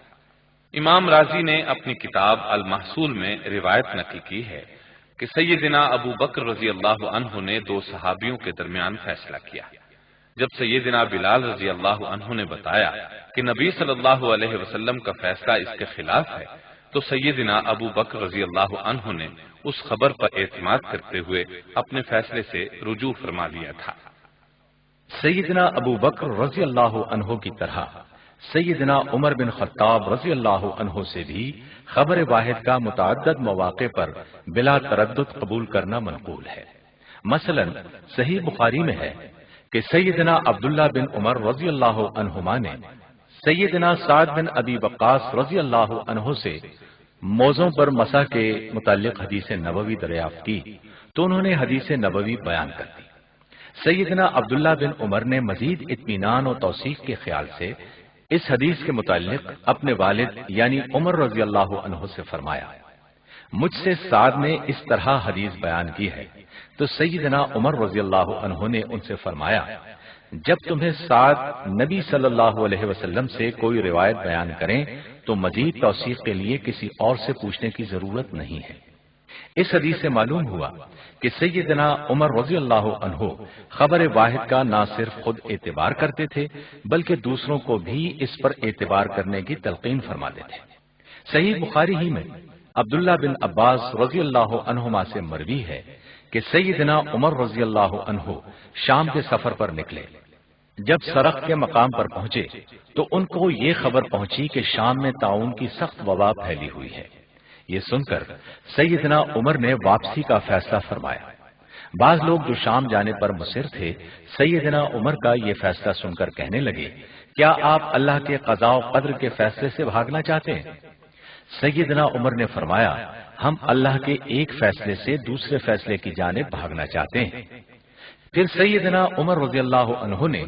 امام راضی نے اپنی کتاب المحصول میں روایت نقل کی ہے کہ سیدنا ابو بکر رضی اللہ عنہ نے دو صحابیوں کے درمیان فیصلہ کیا۔ جب سیدنا بلال رضی اللہ عنہ نے بتایا کہ نبی صلی اللہ علیہ وسلم کا فیصلہ اس کے خلاف ہے، تو سیدنا ابو بکر رضی اللہ عنہ نے اس خبر پر اعتماد کرتے ہوئے اپنے فیصلے سے رجوع فرما لیا تھا۔ سیدنا ابو بکر رضی اللہ عنہ کی طرح سیدنا عمر بن خطاب رضی اللہ عنہ سے بھی خبر واحد کا متعدد مواقع پر بلا تردد قبول کرنا منقول ہے۔ مثلا صحیح بخاری میں ہے کہ سیدنا عبداللہ بن عمر رضی اللہ عنہما نے سیدنا سعد بن ابی وقاص رضی اللہ عنہ سے موضوع پر مسح کے متعلق حدیث نبوی دریافت کی تو انہوں نے حدیث نبوی بیان کر دی۔ سیدنا عبداللہ بن عمر نے مزید اطمینان و توثیق کے خیال سے اس حدیث کے متعلق اپنے والد یعنی عمر رضی اللہ عنہ سے فرمایا، مجھ سے سعد نے اس طرح حدیث بیان کی ہے، تو سیدنا عمر رضی اللہ عنہ نے ان سے فرمایا، جب تمہیں سعد نبی صلی اللہ علیہ وسلم سے کوئی روایت بیان کریں تو مزید توثیق کے لیے کسی اور سے پوچھنے کی ضرورت نہیں ہے۔ اس حدیث سے معلوم ہوا کہ سیدنا عمر رضی اللہ عنہ خبر واحد کا نہ صرف خود اعتبار کرتے تھے بلکہ دوسروں کو بھی اس پر اعتبار کرنے کی تلقین فرماتے تھے۔ صحیح بخاری ہی میں عبداللہ بن عباس رضی اللہ عنہما سے مروی ہے کہ سیدنا عمر رضی اللہ عنہ شام کے سفر پر نکلے۔ جب سرخ کے مقام پر پہنچے تو ان کو یہ خبر پہنچی کہ شام میں طاعون کی سخت وبا پھیلی ہوئی ہے۔ یہ سن کر سیدنا عمر نے واپسی کا فیصلہ فرمایا۔ بعض لوگ جو شام جانے پر مصر تھے سیدنا عمر کا یہ فیصلہ سن کر کہنے لگے، کیا آپ اللہ کے قضاء و قدر کے فیصلے سے بھاگنا چاہتے ہیں؟ سیدنا عمر نے فرمایا، ہم اللہ کے ایک فیصلے سے دوسرے فیصلے کی جانب بھاگنا چاہتے ہیں۔ پھر سیدنا عمر رضی اللہ عنہ نے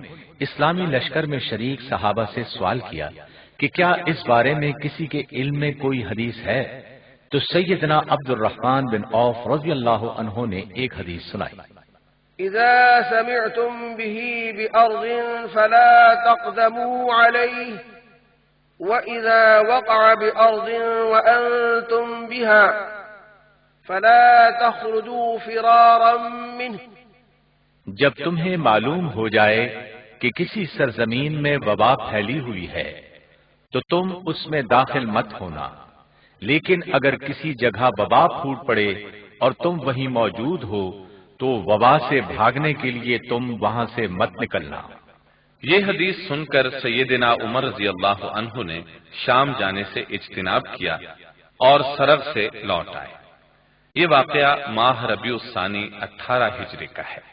اسلامی لشکر میں شریک صحابہ سے سوال کیا کہ کیا اس بارے میں کسی کے علم میں کوئی حدیث ہے؟ تو سیدنا عبد الرحمن بن عوف رضی اللہ عنہ نے ایک حدیث سنائی۔ إذا سمعتم به بأرض فلا تقدموا عليه وإذا وقع بأرض وأنتم بها فلا تخرجوا فرارا منه۔ جب تمہیں معلوم ہو جائے کہ کسی سرزمین میں وبا پھیلی ہوئی ہے تو تم اس میں داخل مت ہونا، لیکن اگر کسی جگہ وبا پھوٹ پڑے اور تم وہیں موجود ہو تو وبا سے بھاگنے کے لیے تم وہاں سے مت نکلنا۔ یہ حدیث سن کر سیدنا عمر رضی اللہ عنہ نے شام جانے سے اجتناب کیا اور سرغ سے لوٹ آئے۔ یہ واقعہ ماہ ربیع الثانی 18 ہجری کا ہے۔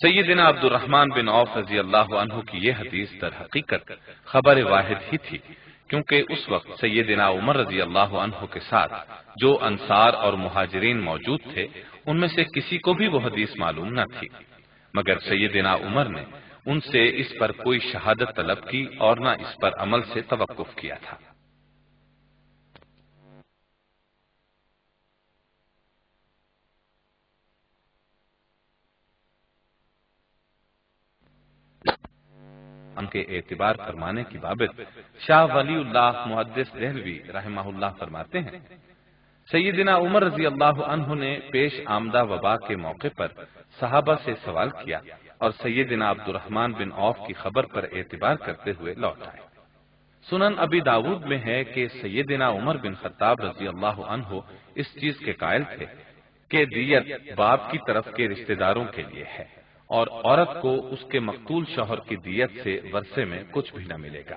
سیدنا عبد الرحمن بن عوف رضی اللہ عنہ کی یہ حدیث در حقیقت خبر واحد ہی تھی، کیونکہ اس وقت سیدنا عمر رضی اللہ عنہ کے ساتھ جو انصار اور مہاجرین موجود تھے ان میں سے کسی کو بھی وہ حدیث معلوم نہ تھی، مگر سیدنا عمر نے ان سے اس پر کوئی شہادت طلب کی اور نہ اس پر عمل سے توقف کیا تھا۔ ان کے اعتبار فرمانے کی بابت شاہ ولی اللہ محدث دہلوی رحمہ اللہ فرماتے ہیں، سیدنا عمر رضی اللہ عنہ نے پیش آمدہ وبا کے موقع پر صحابہ سے سوال کیا اور سیدنا عبد الرحمن بن عوف کی خبر پر اعتبار کرتے ہوئے لوٹ آئے۔ سنن ابی داود میں ہے کہ سیدنا عمر بن خطاب رضی اللہ عنہ اس چیز کے قائل تھے کہ دیت باپ کی طرف کے رشتہ داروں کے لیے ہے اور عورت کو اس کے مقتول شوہر کی دیت سے ورثے میں کچھ بھی نہ ملے گا،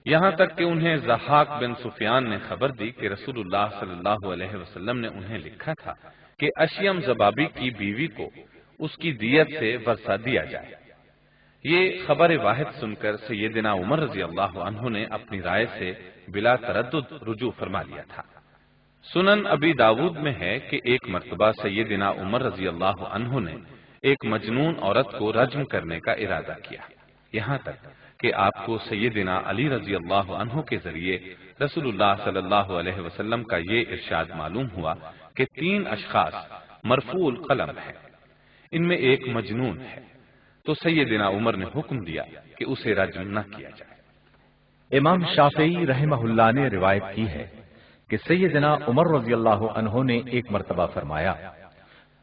یہاں تک کہ انہیں ضحاک بن سفیان نے خبر دی کہ رسول اللہ صلی اللہ علیہ وسلم نے انہیں لکھا تھا کہ اشیم زبابی کی بیوی کو اس کی دیت سے ورثہ دیا جائے۔ یہ خبر واحد سن کر سیدنا عمر رضی اللہ عنہ نے اپنی رائے سے بلا تردد رجوع فرما لیا تھا۔ سنن ابی داود میں ہے کہ ایک مرتبہ سیدنا عمر رضی اللہ عنہ نے ایک مجنون عورت کو رجم کرنے کا ارادہ کیا، یہاں تک کہ آپ کو سیدنا علی رضی اللہ عنہ کے ذریعے رسول اللہ صلی اللہ علیہ وسلم کا یہ ارشاد معلوم ہوا کہ 3 اشخاص مرفوع القلم ہیں، ان میں ایک مجنون ہے، تو سیدنا عمر نے حکم دیا کہ اسے رجم نہ کیا جائے۔ امام شافعی رحمہ اللہ نے روایت کی ہے کہ سیدنا عمر رضی اللہ عنہ نے ایک مرتبہ فرمایا،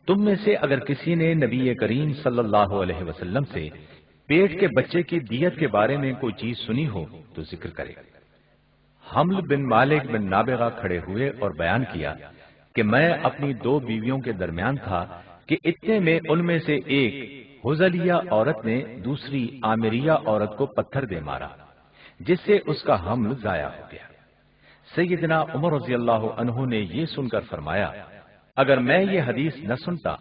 تم میں سے اگر کسی نے نبی کریم صلی اللہ علیہ وسلم سے پیٹ کے بچے کی دیت کے بارے میں کوئی چیز سنی ہو تو ذکر کرے۔ حمل بن مالک بن نابغہ کھڑے ہوئے اور بیان کیا کہ میں اپنی 2 بیویوں کے درمیان تھا کہ اتنے میں ان میں سے ایک حذلیہ عورت نے دوسری عامریہ عورت کو پتھر دے مارا، جس سے اس کا حمل ضائع ہو گیا۔ سیدنا عمر رضی اللہ عنہ نے یہ سن کر فرمایا، اگر میں یہ حدیث نہ سنتا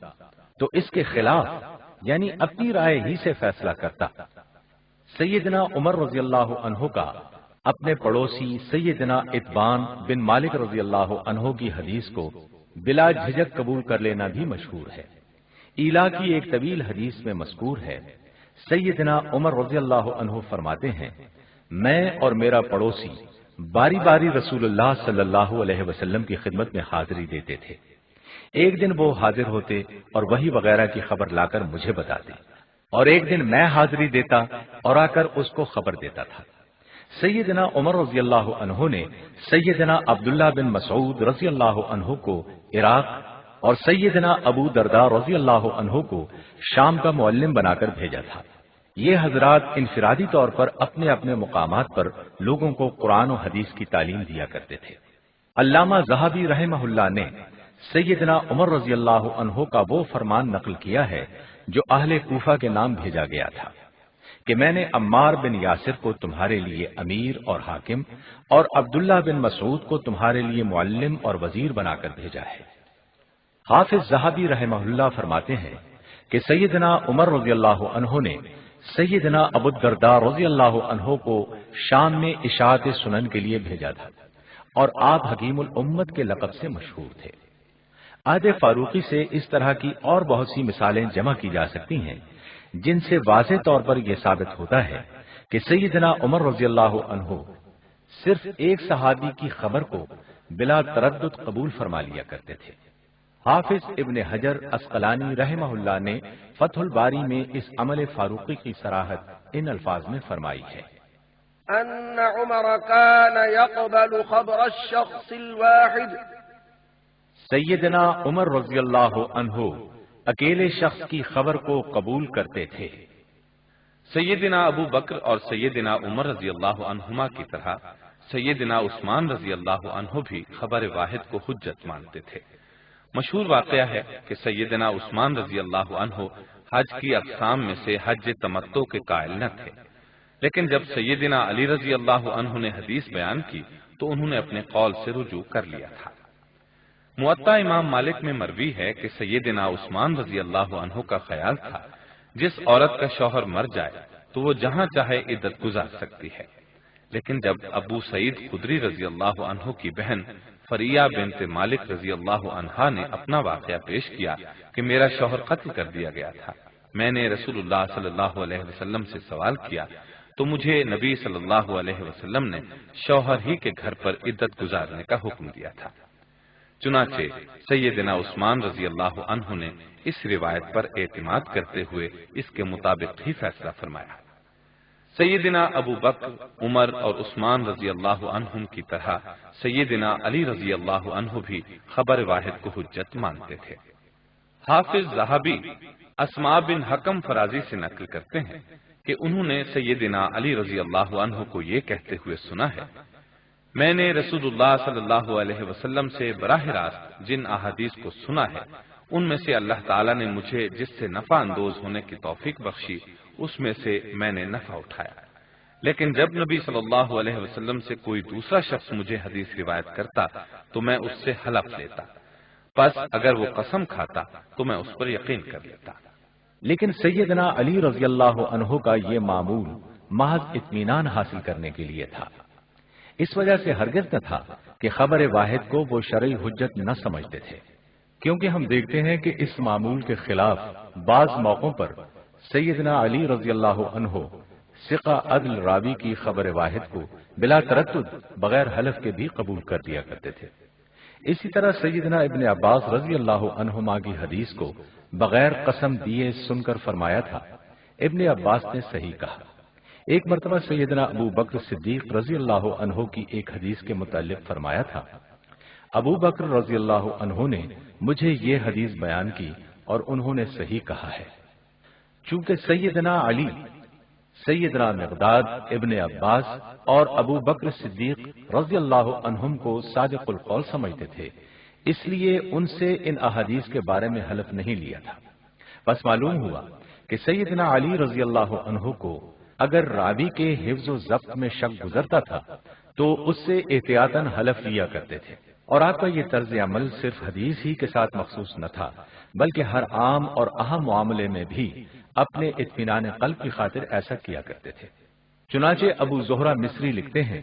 تو اس کے خلاف یعنی اپنی رائے ہی سے فیصلہ کرتا۔ سیدنا عمر رضی اللہ عنہ کا اپنے پڑوسی سیدنا اتبان بن مالک رضی اللہ عنہ کی حدیث کو بلا جھجک قبول کر لینا بھی مشہور ہے۔ ایلا کی ایک طویل حدیث میں مذکور ہے، سیدنا عمر رضی اللہ عنہ فرماتے ہیں، میں اور میرا پڑوسی باری باری رسول اللہ صلی اللہ علیہ وسلم کی خدمت میں حاضری دیتے تھے۔ ایک دن وہ حاضر ہوتے اور وحی وغیرہ کی خبر لا کر مجھے بتاتے، اور ایک دن میں حاضری دیتا اور آ کر اس کو خبر دیتا تھا۔ سیدنا عمر رضی اللہ عنہ نے سیدنا عبداللہ بن مسعود رضی اللہ عنہ کو عراق اور سیدنا ابو درداء رضی اللہ عنہ کو شام کا معلم بنا کر بھیجا تھا۔ یہ حضرات انفرادی طور پر اپنے اپنے مقامات پر لوگوں کو قرآن و حدیث کی تعلیم دیا کرتے تھے۔ علامہ ذہبی رحمہ اللہ نے سیدنا عمر رضی اللہ عنہ کا وہ فرمان نقل کیا ہے جو اہل کوفہ کے نام بھیجا گیا تھا کہ میں نے عمار بن یاسر کو تمہارے لیے امیر اور حاکم اور عبداللہ بن مسعود کو تمہارے لیے معلم اور وزیر بنا کر بھیجا ہے۔ حافظ ذہبی رحمہ اللہ فرماتے ہیں کہ سیدنا عمر رضی اللہ عنہ نے سیدنا ابو الدرداء رضی اللہ عنہ کو شام میں اشاعت سنن کے لیے بھیجا تھا، اور آپ حکیم الامت کے لقب سے مشہور تھے۔ عہد فاروقی سے اس طرح کی اور بہت سی مثالیں جمع کی جا سکتی ہیں جن سے واضح طور پر یہ ثابت ہوتا ہے کہ سیدنا عمر رضی اللہ عنہ صرف ایک صحابی کی خبر کو بلا تردد قبول فرما لیا کرتے تھے۔ حافظ ابن حجر عسقلانی رحمہ اللہ نے فتح الباری میں اس عمل فاروقی کی صراحت ان الفاظ میں فرمائی ہے: ان عمر كان يقبل خبر الشخص الواحد، سیدنا عمر رضی اللہ عنہ اکیلے شخص کی خبر کو قبول کرتے تھے۔ سیدنا ابو بکر اور سیدنا عمر رضی اللہ عنہما کی طرح سیدنا عثمان رضی اللہ عنہ بھی خبر واحد کو حجت مانتے تھے۔ مشہور واقعہ ہے کہ سیدنا عثمان رضی اللہ عنہ حج کی اقسام میں سے حج تمتع کے قائل نہ تھے، لیکن جب سیدنا علی رضی اللہ عنہ نے حدیث بیان کی تو انہوں نے اپنے قول سے رجوع کر لیا تھا۔ موطا امام مالک میں مروی ہے کہ سیدنا عثمان رضی اللہ عنہ کا خیال تھا جس عورت کا شوہر مر جائے تو وہ جہاں چاہے عدت گزار سکتی ہے، لیکن جب ابو سعید خدری رضی اللہ عنہ کی بہن فریہ بنت مالک رضی اللہ عنہا نے اپنا واقعہ پیش کیا کہ میرا شوہر قتل کر دیا گیا تھا، میں نے رسول اللہ صلی اللہ علیہ وسلم سے سوال کیا تو مجھے نبی صلی اللہ علیہ وسلم نے شوہر ہی کے گھر پر عدت گزارنے کا حکم دیا تھا۔ چنانچہ سیدنا عثمان رضی اللہ عنہ نے اس روایت پر اعتماد کرتے ہوئے اس کے مطابق ہی فیصلہ فرمایا۔ سیدنا ابو بکر، عمر اور عثمان رضی اللہ عنہم کی طرح سیدنا علی رضی اللہ عنہ بھی خبر واحد کو حجت مانتے تھے۔ حافظ ذہبی اسماء بن حکم فرازی سے نقل کرتے ہیں کہ انہوں نے سیدنا علی رضی اللہ عنہ کو یہ کہتے ہوئے سنا ہے: میں نے رسول اللہ صلی اللہ علیہ وسلم سے براہ راست جن احادیث کو سنا ہے ان میں سے اللہ تعالیٰ نے مجھے جس سے نفع اندوز ہونے کی توفیق بخشی اس میں سے میں نے نفع اٹھایا، لیکن جب نبی صلی اللہ علیہ وسلم سے کوئی دوسرا شخص مجھے حدیث روایت کرتا تو میں اس سے حلف لیتا، پس اگر وہ قسم کھاتا تو میں اس پر یقین کر لیتا۔ لیکن سیدنا علی رضی اللہ عنہ کا یہ معمول محض اطمینان حاصل کرنے کے لیے تھا، اس وجہ سے ہرگز نہ تھا کہ خبر واحد کو وہ شرعی حجت نہ سمجھتے تھے، کیونکہ ہم دیکھتے ہیں کہ اس معمول کے خلاف بعض موقعوں پر سیدنا علی رضی اللہ عنہ ثقہ عدل راوی کی خبر واحد کو بلا تردد بغیر حلف کے بھی قبول کر دیا کرتے تھے۔ اسی طرح سیدنا ابن عباس رضی اللہ عنہما کی حدیث کو بغیر قسم دیے سن کر فرمایا تھا۔ ابن عباس نے صحیح کہا۔ ایک مرتبہ سیدنا ابو بکر صدیق رضی اللہ عنہ کی ایک حدیث کے متعلق فرمایا تھا: ابو بکر رضی اللہ عنہ نے مجھے یہ حدیث بیان کی اور انہوں نے صحیح کہا ہے۔ چونکہ سیدنا علی، سیدنا مقداد ابن عباس اور ابو بکر صدیق رضی اللہ عنہم کو صادق القول سمجھتے تھے، اس لیے ان سے ان احادیث کے بارے میں حلف نہیں لیا تھا۔ بس معلوم ہوا کہ سیدنا علی رضی اللہ عنہ کو اگر راوی کے حفظ و ضبط میں شک گزرتا تھا تو اس سے احتیاطاً حلف لیا کرتے تھے، اور آپ کا یہ طرز عمل صرف حدیث ہی کے ساتھ مخصوص نہ تھا بلکہ ہر عام اور اہم معاملے میں بھی اپنے اطمینان قلب کی خاطر ایسا کیا کرتے تھے۔ چنانچہ ابو زہرہ مصری لکھتے ہیں: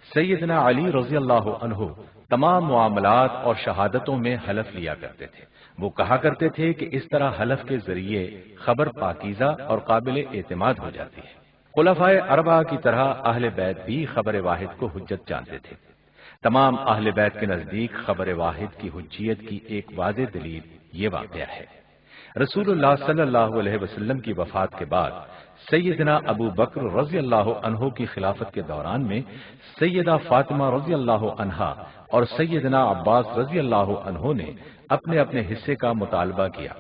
سیدنا علی رضی اللہ عنہ تمام معاملات اور شہادتوں میں حلف لیا کرتے تھے۔ وہ کہا کرتے تھے کہ اس طرح حلف کے ذریعے خبر پاکیزہ اور قابل اعتماد ہو جاتی ہے۔ خلفائے اربعہ کی طرح اہل بیت بھی خبر واحد کو حجت جانتے تھے۔ تمام اہل بیت کے نزدیک خبر واحد کی حجیت کی ایک واضح دلیل یہ واقعہ ہے۔ رسول اللہ صلی اللہ علیہ وسلم کی وفات کے بعد سیدنا ابو بکر رضی اللہ عنہ کی خلافت کے دوران میں سیدہ فاطمہ رضی اللہ عنہا اور سیدنا عباس رضی اللہ عنہ نے اپنے اپنے حصے کا مطالبہ کیا۔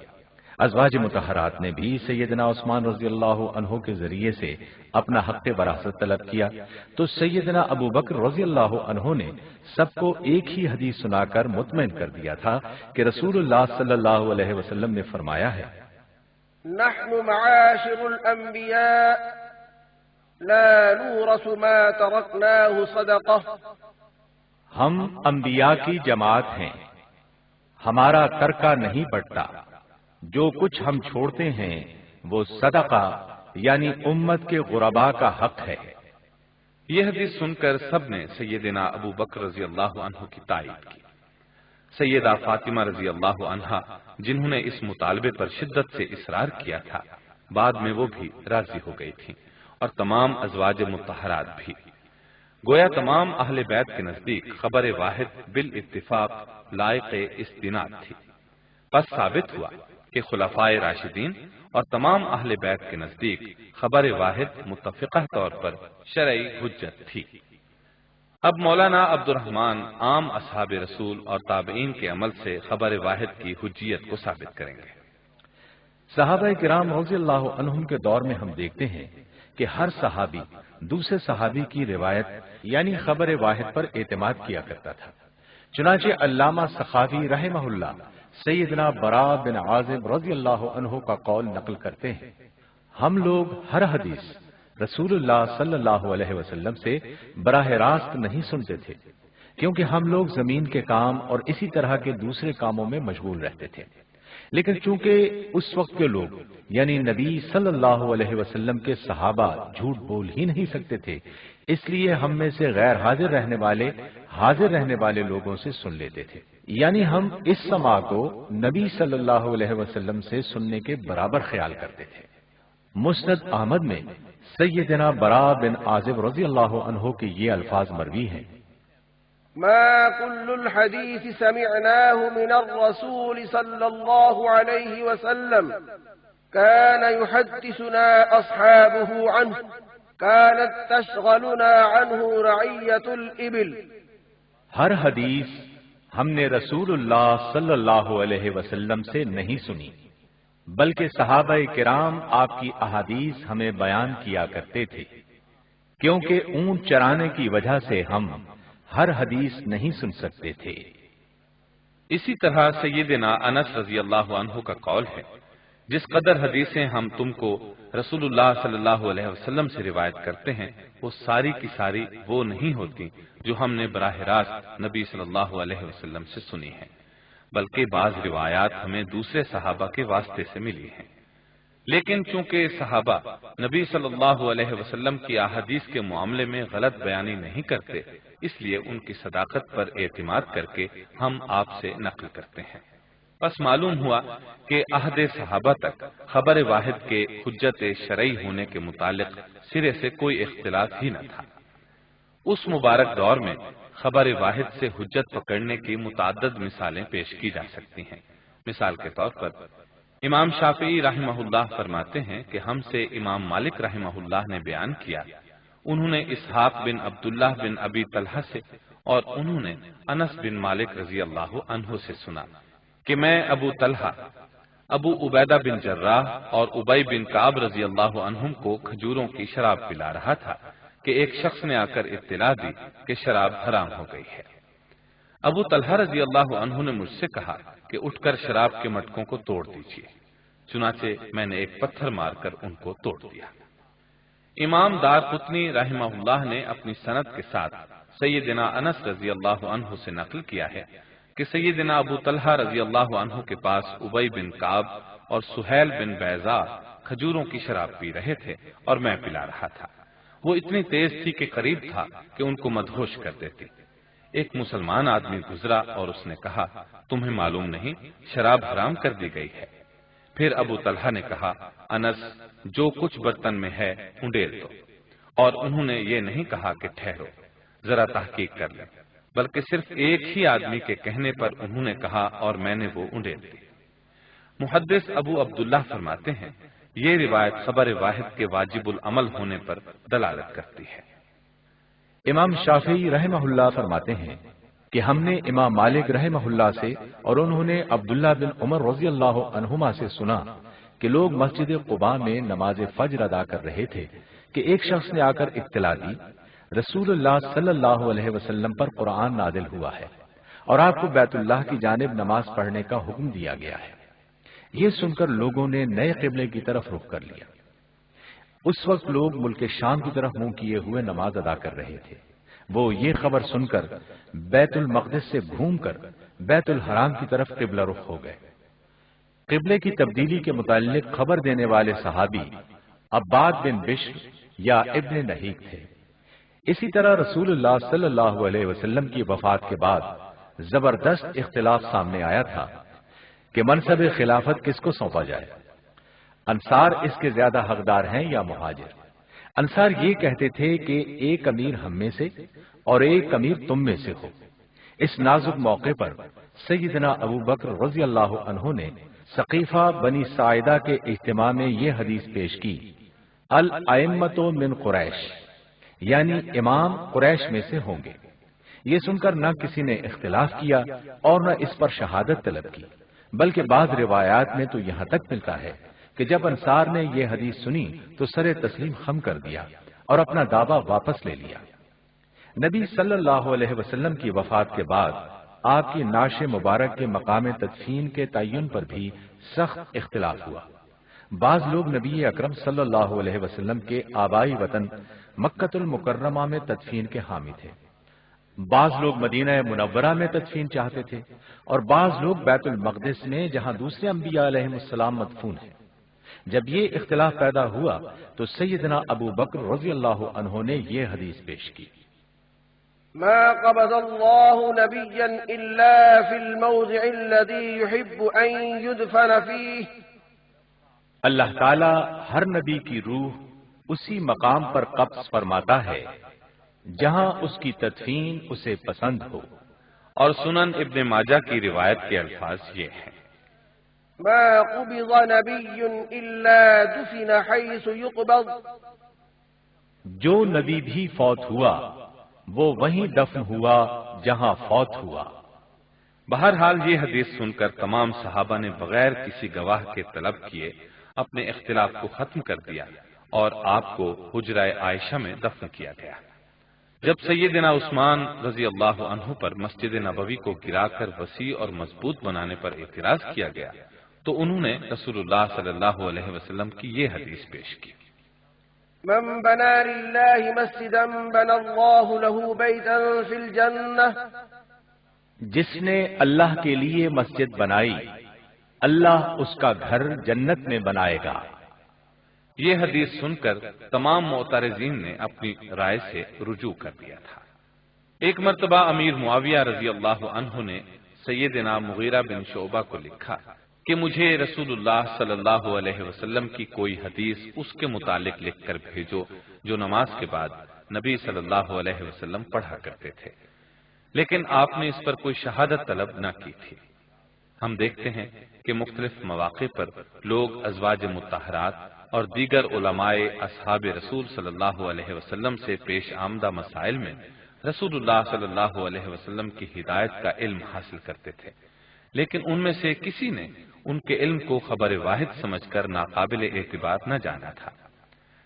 ازواج مطہرات نے بھی سیدنا عثمان رضی اللہ عنہ کے ذریعے سے اپنا حق وراثت طلب کیا، تو سیدنا ابو بکر رضی اللہ عنہ نے سب کو ایک ہی حدیث سنا کر مطمئن کر دیا تھا کہ رسول اللہ صلی اللہ علیہ وسلم نے فرمایا ہے: نحن معاشر الانبیاء لا نورث ما تركناه صدقة. ہم انبیاء کی جماعت ہیں، ہمارا ترکہ نہیں بٹتا، جو کچھ ہم چھوڑتے ہیں وہ صدقہ یعنی امت کے غرباء کا حق ہے۔ یہ حدیث سن کر سب نے سیدنا ابو بکر رضی اللہ عنہ کی تائید کی۔ سیدہ فاطمہ رضی اللہ عنہا جنہوں نے اس مطالبے پر شدت سے اصرار کیا تھا، بعد میں وہ بھی راضی ہو گئی تھیں، اور تمام ازواج مطہرات بھی۔ گویا تمام اہل بیت کے نزدیک خبر واحد بالاتفاق لائق استناد تھی۔ پس ثابت ہوا کہ خلفائے راشدین اور تمام اہل بیت کے نزدیک خبر واحد متفقہ طور پر شرعی حجت تھی۔ اب مولانا عبد الرحمن عام اصحاب رسول اور تابعین کے عمل سے خبر واحد کی حجیت کو ثابت کریں گے۔ صحابہ کرام رضی اللہ عنہم کے دور میں ہم دیکھتے ہیں کہ ہر صحابی دوسرے صحابی کی روایت یعنی خبر واحد پر اعتماد کیا کرتا تھا۔ چنانچہ علامہ سخاوی رحمہ اللہ سیدنا براء بن عازب رضی اللہ عنہ کا قول نقل کرتے ہیں، ہم لوگ ہر حدیث رسول اللہ صلی اللہ علیہ وسلم سے براہ راست نہیں سنتے تھے، کیونکہ ہم لوگ زمین کے کام اور اسی طرح کے دوسرے کاموں میں مشغول رہتے تھے۔ لیکن چونکہ اس وقت کے لوگ یعنی نبی صلی اللہ علیہ وسلم کے صحابہ جھوٹ بول ہی نہیں سکتے تھے، اس لیے ہم میں سے غیر حاضر رہنے والے لوگوں سے سن لیتے تھے، یعنی ہم اس سماع کو نبی صلی اللہ علیہ وسلم سے سننے کے برابر خیال کرتے تھے۔ مسند احمد میں سیدنا براء بن عازب رضی اللہ عنہ کے یہ الفاظ مروی ہیں، ما كل الحديث سمعناه من الرسول صلى الله عليه وسلم كان يحدثنا أصحابه عنه كانت تشغلنا عنه رعية الإبل۔ ہر حدیث ہم نے رسول اللہ صلی اللہ علیہ وسلم سے نہیں سنی، بلکہ صحابہ کرام آپ کی احادیث ہمیں بیان کیا کرتے تھے، کیونکہ اونٹ چرانے کی وجہ سے ہم ہر حدیث نہیں سن سکتے تھے۔ اسی طرح سیدنا انس رضی اللہ عنہ کا قول ہے، جس قدر حدیثیں ہم تم کو رسول اللہ صلی اللہ علیہ وسلم سے روایت کرتے ہیں وہ ساری کی ساری وہ نہیں ہوتی جو ہم نے براہ راست نبی صلی اللہ علیہ وسلم سے سنی ہیں، بلکہ بعض روایات ہمیں دوسرے صحابہ کے واسطے سے ملی ہیں۔ لیکن چونکہ صحابہ نبی صلی اللہ علیہ وسلم کی احادیث کے معاملے میں غلط بیانی نہیں کرتے، اس لیے ان کی صداقت پر اعتماد کر کے ہم آپ سے نقل کرتے ہیں۔ پس معلوم ہوا کہ عہد صحابہ تک خبر واحد کے حجت شرعی ہونے کے متعلق سرے سے کوئی اختلاف ہی نہ تھا۔ اس مبارک دور میں خبر واحد سے حجت پکڑنے کی متعدد مثالیں پیش کی جا سکتی ہیں۔ مثال کے طور پر امام شافعی رحمہ اللہ فرماتے ہیں کہ ہم سے امام مالک رحمہ اللہ نے بیان کیا، انہوں نے اسحاق بن عبداللہ بن ابی طلحہ سے اور انہوں نے انس بن مالک رضی اللہ عنہ سے سنا کہ میں ابو طلحہ، ابو عبیدہ بن جراح اور ابی بن کعب رضی اللہ عنہم کو کھجوروں کی شراب پلا رہا تھا کہ ایک شخص نے آ کر اطلاع دی کہ شراب حرام ہو گئی ہے۔ ابو طلحہ رضی اللہ عنہ نے مجھ سے کہا کہ اٹھ کر شراب کے مٹکوں کو توڑ دیجیے، چنانچہ میں نے ایک پتھر مار کر ان کو توڑ دیا۔ امام دارقطنی رحمہ اللہ نے اپنی سند کے ساتھ سیدنا انس رضی اللہ عنہ سے نقل کیا ہے کہ سیدنا ابو طلحہ رضی اللہ عنہ کے پاس ابی بن کعب اور سہیل بن بیضاء کھجوروں کی شراب پی رہے تھے اور میں پلا رہا تھا۔ وہ اتنی تیز تھی کہ قریب تھا کہ ان کو مدہوش کر دیتی۔ ایک مسلمان آدمی گزرا اور اس نے کہا، تمہیں معلوم نہیں شراب حرام کر دی گئی ہے؟ پھر ابو طلحہ نے کہا، انس جو کچھ برتن میں ہے انڈیل دو، اور انہوں نے یہ نہیں کہا کہ ٹھہرو ذرا تحقیق کر لیں، بلکہ صرف ایک ہی آدمی کے کہنے پر انہوں نے کہا اور میں نے وہ انڈیل دی۔ محدث ابو عبداللہ فرماتے ہیں یہ روایت خبر واحد کے واجب العمل ہونے پر دلالت کرتی ہے۔ امام شافعی رحمہ اللہ فرماتے ہیں کہ ہم نے امام مالک رحمہ اللہ سے اور انہوں نے عبداللہ بن عمر رضی اللہ عنہما سے سنا کہ لوگ مسجد قباء میں نماز فجر ادا کر رہے تھے کہ ایک شخص نے آ کر اطلاع دی رسول اللہ صلی اللہ علیہ وسلم پر قرآن نازل ہوا ہے اور آپ کو بیت اللہ کی جانب نماز پڑھنے کا حکم دیا گیا ہے۔ یہ سن کر لوگوں نے نئے قبلے کی طرف رخ کر لیا۔ اس وقت لوگ ملک شام کی طرف منہ کیے ہوئے نماز ادا کر رہے تھے۔ وہ یہ خبر سن کر بیت المقدس سے گھوم کر بیت الحرام کی طرف قبلہ رخ ہو گئے۔ قبلے کی تبدیلی کے متعلق خبر دینے والے صحابی عباد بن بشر یا ابن نہیک تھے۔ اسی طرح رسول اللہ صلی اللہ علیہ وسلم کی وفات کے بعد زبردست اختلاف سامنے آیا تھا کہ منصب خلافت کس کو سونپا جائے۔ انصار اس کے زیادہ حقدار ہیں یا مہاجر؟ انصار یہ کہتے تھے کہ ایک امیر ہم میں سے اور ایک امیر تم میں سے ہو۔ اس نازک موقع پر سیدنا ابو بکر رضی اللہ عنہ نے ثقیفہ بنی ساعدہ کے اجتماع میں یہ حدیث پیش کی، الائمۃ من قریش، یعنی امام قریش میں سے ہوں گے۔ یہ سن کر نہ کسی نے اختلاف کیا اور نہ اس پر شہادت طلب کی، بلکہ بعض روایات میں تو یہاں تک ملتا ہے کہ جب انصار نے یہ حدیث سنی تو سر تسلیم خم کر دیا اور اپنا دعویٰ واپس لے لیا۔ نبی صلی اللہ علیہ وسلم کی وفات کے بعد آپ کی نعش مبارک کے مقام تدفین کے تعین پر بھی سخت اختلاف ہوا۔ بعض لوگ نبی اکرم صلی اللہ علیہ وسلم کے آبائی وطن مکۃ المکرمہ میں تدفین کے حامی تھے، بعض لوگ مدینہ منورہ میں تدفین چاہتے تھے، اور بعض لوگ بیت المقدس میں جہاں دوسرے انبیاء علیہ السلام مدفون ہیں۔ جب یہ اختلاف پیدا ہوا تو سیدنا ابو بکر رضی اللہ عنہ نے یہ حدیث پیش کی، ما قبض الله نبيا إلا في الموضع الذي يحب أن يدفن فيه۔ اللہ تعالی ہر نبی کی روح اسی مقام پر قبض فرماتا ہے جہاں اس کی تدفین اسے پسند ہو۔ اور سنن ابن ماجہ کی روایت کے الفاظ یہ ہیں، ما قبض نبي إلا دفن حيث يقبض۔ جو نبی بھی فوت ہوا وہ وہیں دفن ہوا جہاں فوت ہوا۔ بہرحال یہ حدیث سن کر تمام صحابہ نے بغیر کسی گواہ کے طلب کیے اپنے اختلاف کو ختم کر دیا اور آپ کو حجرہ عائشہ میں دفن کیا گیا۔ جب سیدنا عثمان رضی اللہ عنہ پر مسجد نبوی کو گرا کر وسیع اور مضبوط بنانے پر اعتراض کیا گیا تو انہوں نے رسول اللہ صلی اللہ علیہ وسلم کی یہ حدیث پیش کی، من بنى لله مسجدا بنى الله له بيتا في الجنة۔ جس نے اللہ کے لیے مسجد بنائی اللہ اس کا گھر جنت میں بنائے گا۔ یہ حدیث سن کر تمام معترضین نے اپنی رائے سے رجوع کر دیا تھا۔ ایک مرتبہ امیر معاویہ رضی اللہ عنہ نے سیدنا مغیرہ بن شعبہ کو لکھا کہ مجھے رسول اللہ صلی اللہ علیہ وسلم کی کوئی حدیث اس کے متعلق لکھ کر بھیجو جو نماز کے بعد نبی صلی اللہ علیہ وسلم پڑھا کرتے تھے، لیکن آپ نے اس پر کوئی شہادت طلب نہ کی تھی۔ ہم دیکھتے ہیں کہ مختلف مواقع پر لوگ ازواج مطہرات اور دیگر علماء اصحاب رسول صلی اللہ علیہ وسلم سے پیش آمدہ مسائل میں رسول اللہ صلی اللہ علیہ وسلم کی ہدایت کا علم حاصل کرتے تھے، لیکن ان میں سے کسی نے ان کے علم کو خبر واحد سمجھ کر ناقابل اعتبار نہ جانا تھا۔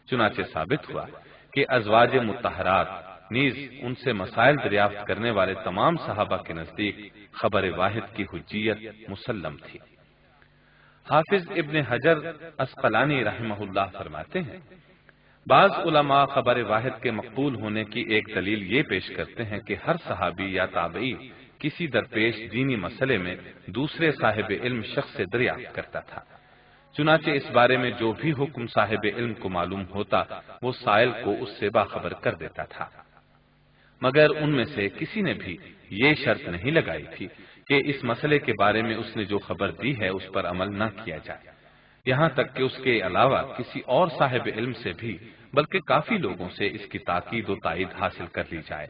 چنانچہ ثابت ہوا کہ ازواج مطہرات نیز ان سے مسائل دریافت کرنے والے تمام صحابہ کے نزدیک خبر واحد کی حجیت مسلم تھی۔ حافظ ابن حجر عسقلانی رحمہ اللہ فرماتے ہیں، بعض علماء خبر واحد کے مقبول ہونے کی ایک دلیل یہ پیش کرتے ہیں کہ ہر صحابی یا تابعی کسی درپیش دینی مسئلے میں دوسرے صاحب علم شخص سے دریافت کرتا تھا، چنانچہ اس بارے میں جو بھی حکم صاحب علم کو معلوم ہوتا وہ سائل کو اس سے باخبر کر دیتا تھا، مگر ان میں سے کسی نے بھی یہ شرط نہیں لگائی تھی کہ اس مسئلے کے بارے میں اس نے جو خبر دی ہے اس پر عمل نہ کیا جائے، یہاں تک کہ اس کے علاوہ کسی اور صاحب علم سے بھی بلکہ کافی لوگوں سے اس کی تاکید و تائید حاصل کر لی جائے۔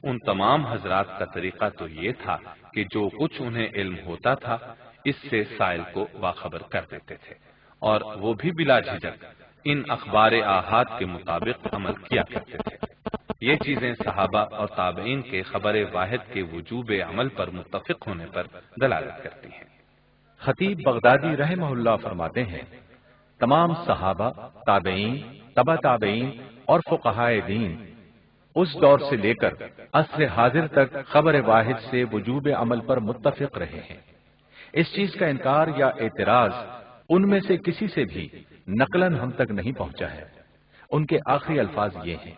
ان تمام حضرات کا طریقہ تو یہ تھا کہ جو کچھ انہیں علم ہوتا تھا اس سے سائل کو باخبر کر دیتے تھے، اور وہ بھی بلا جھجک ان اخبار آحاد کے مطابق عمل کیا کرتے تھے۔ یہ چیزیں صحابہ اور تابعین کے خبر واحد کے وجوب عمل پر متفق ہونے پر دلالت کرتی ہیں۔ خطیب بغدادی رحمہ اللہ فرماتے ہیں، تمام صحابہ، تابعین، تبع تابعین اور فقہائے دین اس دور سے لے کر عصر حاضر تک خبر واحد سے وجوب عمل پر متفق رہے ہیں۔ اس چیز کا انکار یا اعتراض ان میں سے کسی سے بھی نقلاً ہم تک نہیں پہنچا ہے۔ ان کے آخری الفاظ یہ ہیں: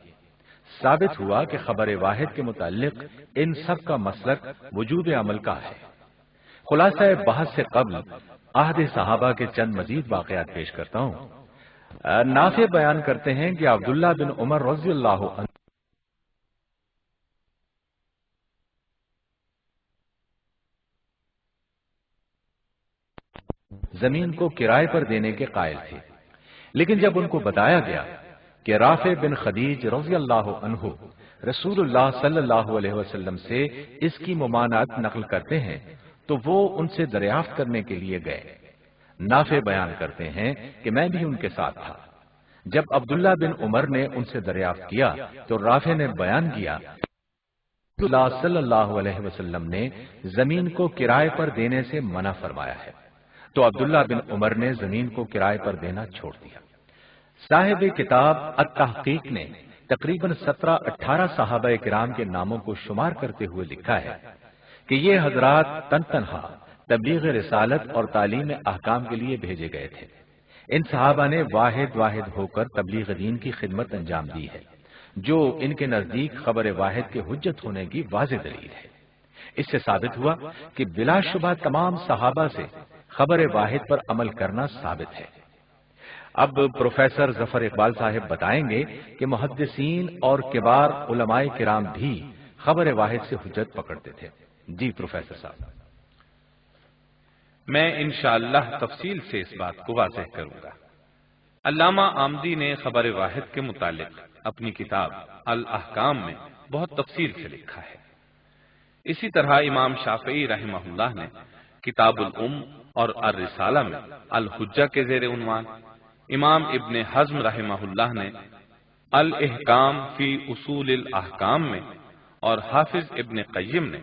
ثابت ہوا کہ خبر واحد کے متعلق ان سب کا مسلک وجوب عمل کا ہے۔ خلاصہ بحث سے قبل عہد صحابہ کے چند مزید واقعات پیش کرتا ہوں۔ نافع بیان کرتے ہیں کہ عبداللہ بن عمر رضی اللہ عنہ زمین کو کرائے پر دینے کے قائل تھے، لیکن جب ان کو بتایا گیا کہ رافع بن خدیج رضی اللہ عنہ رسول اللہ صلی اللہ علیہ وسلم سے اس کی ممانعت نقل کرتے ہیں تو وہ ان سے دریافت کرنے کے لیے گئے۔ نافع بیان کرتے ہیں کہ میں بھی ان کے ساتھ تھا۔ جب عبداللہ بن عمر نے ان سے دریافت کیا تو رافع نے بیان کیا رسول اللہ صلی اللہ علیہ وسلم نے زمین کو کرائے پر دینے سے منع فرمایا ہے، تو عبداللہ بن عمر نے زمین کو کرائے پر دینا چھوڑ دیا۔ صاحب کتاب التحقیق نے تقریباً 17-18 صحابہ کرام کے ناموں کو شمار کرتے ہوئے لکھا ہے کہ یہ حضرات تنہا تبلیغ رسالت اور تعلیم احکام کے لیے بھیجے گئے تھے۔ ان صحابہ نے واحد ہو کر تبلیغ دین کی خدمت انجام دی ہے، جو ان کے نزدیک خبر واحد کے حجت ہونے کی واضح دلیل ہے۔ اس سے ثابت ہوا کہ بلا شبہ تمام صحابہ سے خبر واحد پر عمل کرنا ثابت ہے۔ اب پروفیسر ظفر اقبال صاحب بتائیں گے کہ محدثین اور کبار علماء کرام بھی خبر واحد سے حجت پکڑتے تھے۔ جی پروفیسر صاحب۔ میں انشاءاللہ تفصیل سے اس بات کو واضح کروں گا۔ علامہ آمدی نے خبر واحد کے متعلق اپنی کتاب الاحکام میں بہت تفصیل سے لکھا ہے۔ اسی طرح امام شافعی رحمہ اللہ نے کتاب الام اور الرسالہ میں الحجہ کے زیر عنوان، امام ابن حزم رحمہ اللہ نے الاحکام فی اصول الاحکام میں، اور حافظ ابن قیم نے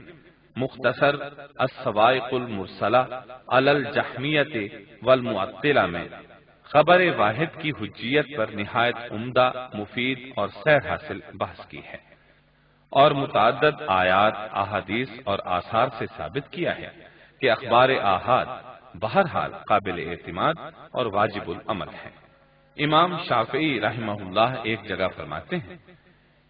مختصر الصواعق المرسلہ علی الجہمیۃ والمعطلہ میں خبر واحد کی حجیت پر نہایت عمدہ، مفید اور سیر حاصل بحث کی ہے، اور متعدد آیات، احادیث اور آثار سے ثابت کیا ہے کہ اخبار آحاد بہرحال قابل اعتماد اور واجب العمل ہیں۔ امام شافعی رحمہ اللہ ایک جگہ فرماتے ہیں،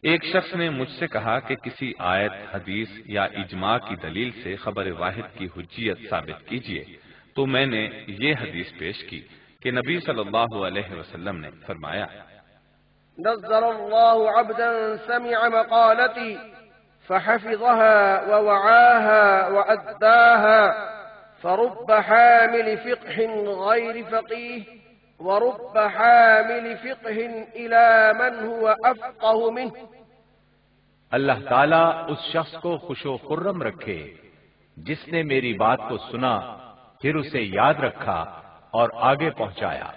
ایک شخص نے مجھ سے کہا کہ کسی آیت، حدیث یا اجماع کی دلیل سے خبر واحد کی حجیت ثابت کیجیے، تو میں نے یہ حدیث پیش کی کہ نبی صلی اللہ علیہ وسلم نے فرمایا، نزل الله عبدا سمع مقالتي فحفظها ووعاها وأداها فرب حامل فقه غير فقيه ورب حامل فقه إلى من هو أفقه منه۔ اللہ تعالیٰ اس شخص کو خوش و خرم رکھے جس نے میری بات کو سنا، پھر اسے یاد رکھا اور آگے پہنچایا۔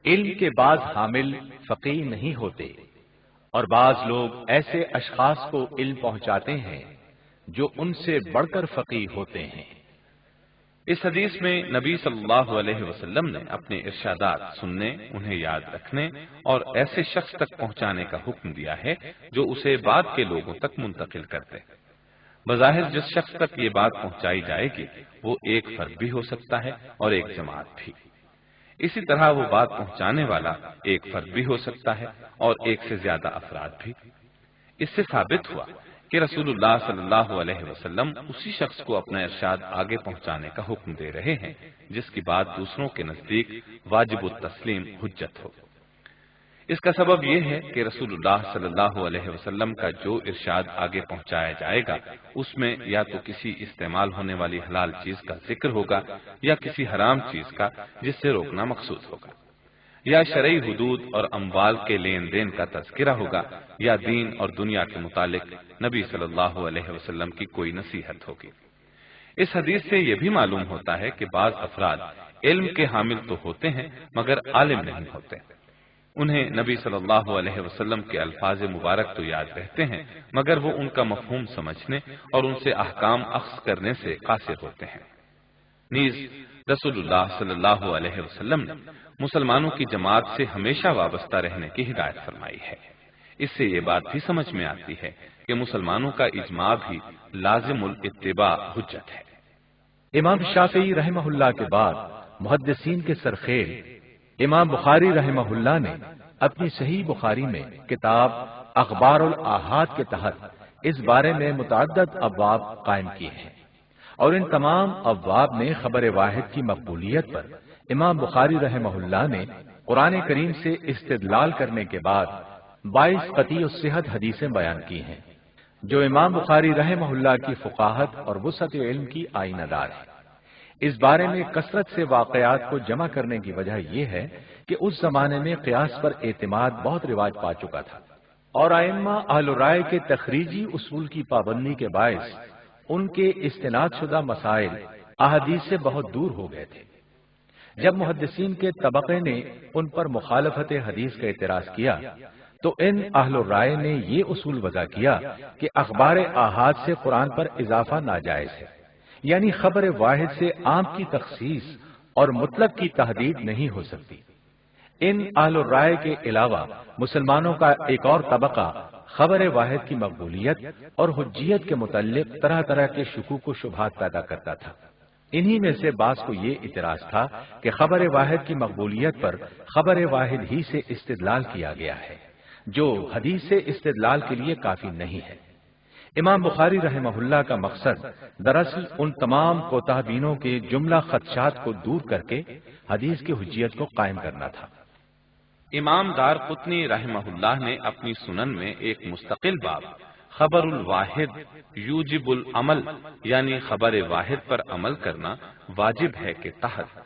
علم کے بعض حامل فقیہ نہیں ہوتے، اور بعض لوگ ایسے اشخاص کو علم پہنچاتے ہیں جو ان سے بڑھ کر فقیہ ہوتے ہیں۔ اس حدیث میں نبی صلی اللہ علیہ وسلم نے اپنے ارشادات سننے، انہیں یاد رکھنے اور ایسے شخص تک پہنچانے کا حکم دیا ہے جو اسے بعد کے لوگوں تک منتقل کرتے۔ بظاہر جس شخص تک یہ بات پہنچائی جائے گی وہ ایک فرد بھی ہو سکتا ہے اور ایک جماعت بھی۔ اسی طرح وہ بات پہنچانے والا ایک فرد بھی ہو سکتا ہے اور ایک سے زیادہ افراد بھی۔ اس سے ثابت ہوا کہ رسول اللہ صلی اللہ علیہ وسلم اسی شخص کو اپنا ارشاد آگے پہنچانے کا حکم دے رہے ہیں جس کی بات دوسروں کے نزدیک واجب التسلیم حجت ہو۔ اس کا سبب یہ ہے کہ رسول اللہ صلی اللہ علیہ وسلم کا جو ارشاد آگے پہنچایا جائے گا اس میں یا تو کسی استعمال ہونے والی حلال چیز کا ذکر ہوگا یا کسی حرام چیز کا جس سے روکنا مقصود ہوگا، یا شرعی حدود اور اموال کے لین دین کا تذکرہ ہوگا، یا دین اور دنیا کے متعلق نبی صلی اللہ علیہ وسلم کی کوئی نصیحت ہوگی۔ اس حدیث سے یہ بھی معلوم ہوتا ہے کہ بعض افراد علم کے حامل تو ہوتے ہیں مگر عالم نہیں ہوتے۔ انہیں نبی صلی اللہ علیہ وسلم کے الفاظ مبارک تو یاد رہتے ہیں مگر وہ ان کا مفہوم سمجھنے اور ان سے احکام اخذ کرنے سے قاصر ہوتے ہیں۔ نیز رسول اللہ صلی اللہ علیہ وسلم نے مسلمانوں کی جماعت سے ہمیشہ وابستہ رہنے کی ہدایت فرمائی ہے۔ اس سے یہ بات بھی سمجھ میں آتی ہے کہ مسلمانوں کا اجماع بھی لازم الاتباع حجت ہے۔ امام شافعی رحمہ اللہ کے بعد محدثین کے سرخیل امام بخاری رحمہ اللہ نے اپنی صحیح بخاری میں کتاب اخبار الاحاد کے تحت اس بارے میں متعدد ابواب قائم کیے ہیں، اور ان تمام ابواب میں خبر واحد کی مقبولیت پر امام بخاری رحمہ اللہ نے قرآن کریم سے استدلال کرنے کے بعد 22 قطعی الصحت حدیثیں بیان کی ہیں، جو امام بخاری رحمہ اللہ کی فقاہت اور وسعت علم کی آئینہ دار ہے۔ اس بارے میں کثرت سے واقعات کو جمع کرنے کی وجہ یہ ہے کہ اس زمانے میں قیاس پر اعتماد بہت رواج پا چکا تھا، اور ائمہ اہل رائے کے تخریجی اصول کی پابندی کے باعث ان کے استناد شدہ مسائل احادیث سے بہت دور ہو گئے تھے۔ جب محدثین کے طبقے نے ان پر مخالفت حدیث کا اعتراض کیا تو ان اہل رائے نے یہ اصول وضع کیا کہ اخبار احاد سے قرآن پر اضافہ ناجائز ہے، یعنی خبر واحد سے عام کی تخصیص اور مطلق کی تحدید نہیں ہو سکتی۔ ان اہل رائے کے علاوہ مسلمانوں کا ایک اور طبقہ خبر واحد کی مقبولیت اور حجیت کے متعلق طرح طرح کے شکوک و شبہات پیدا کرتا تھا۔ انہی میں سے بعض کو یہ اعتراض تھا کہ خبر واحد کی مقبولیت پر خبر واحد ہی سے استدلال کیا گیا ہے، جو حدیث سے استدلال کے لیے کافی نہیں ہے۔ امام بخاری رحمہ اللہ کا مقصد دراصل ان تمام کوتاہ بینوں کے جملہ خدشات کو دور کر کے حدیث کی حجیت کو قائم کرنا تھا۔ امام دار قطنی رحمہ اللہ نے اپنی سنن میں ایک مستقل باب خبر الواحد یوجب العمل، یعنی خبر واحد پر عمل کرنا واجب ہے کے تحت،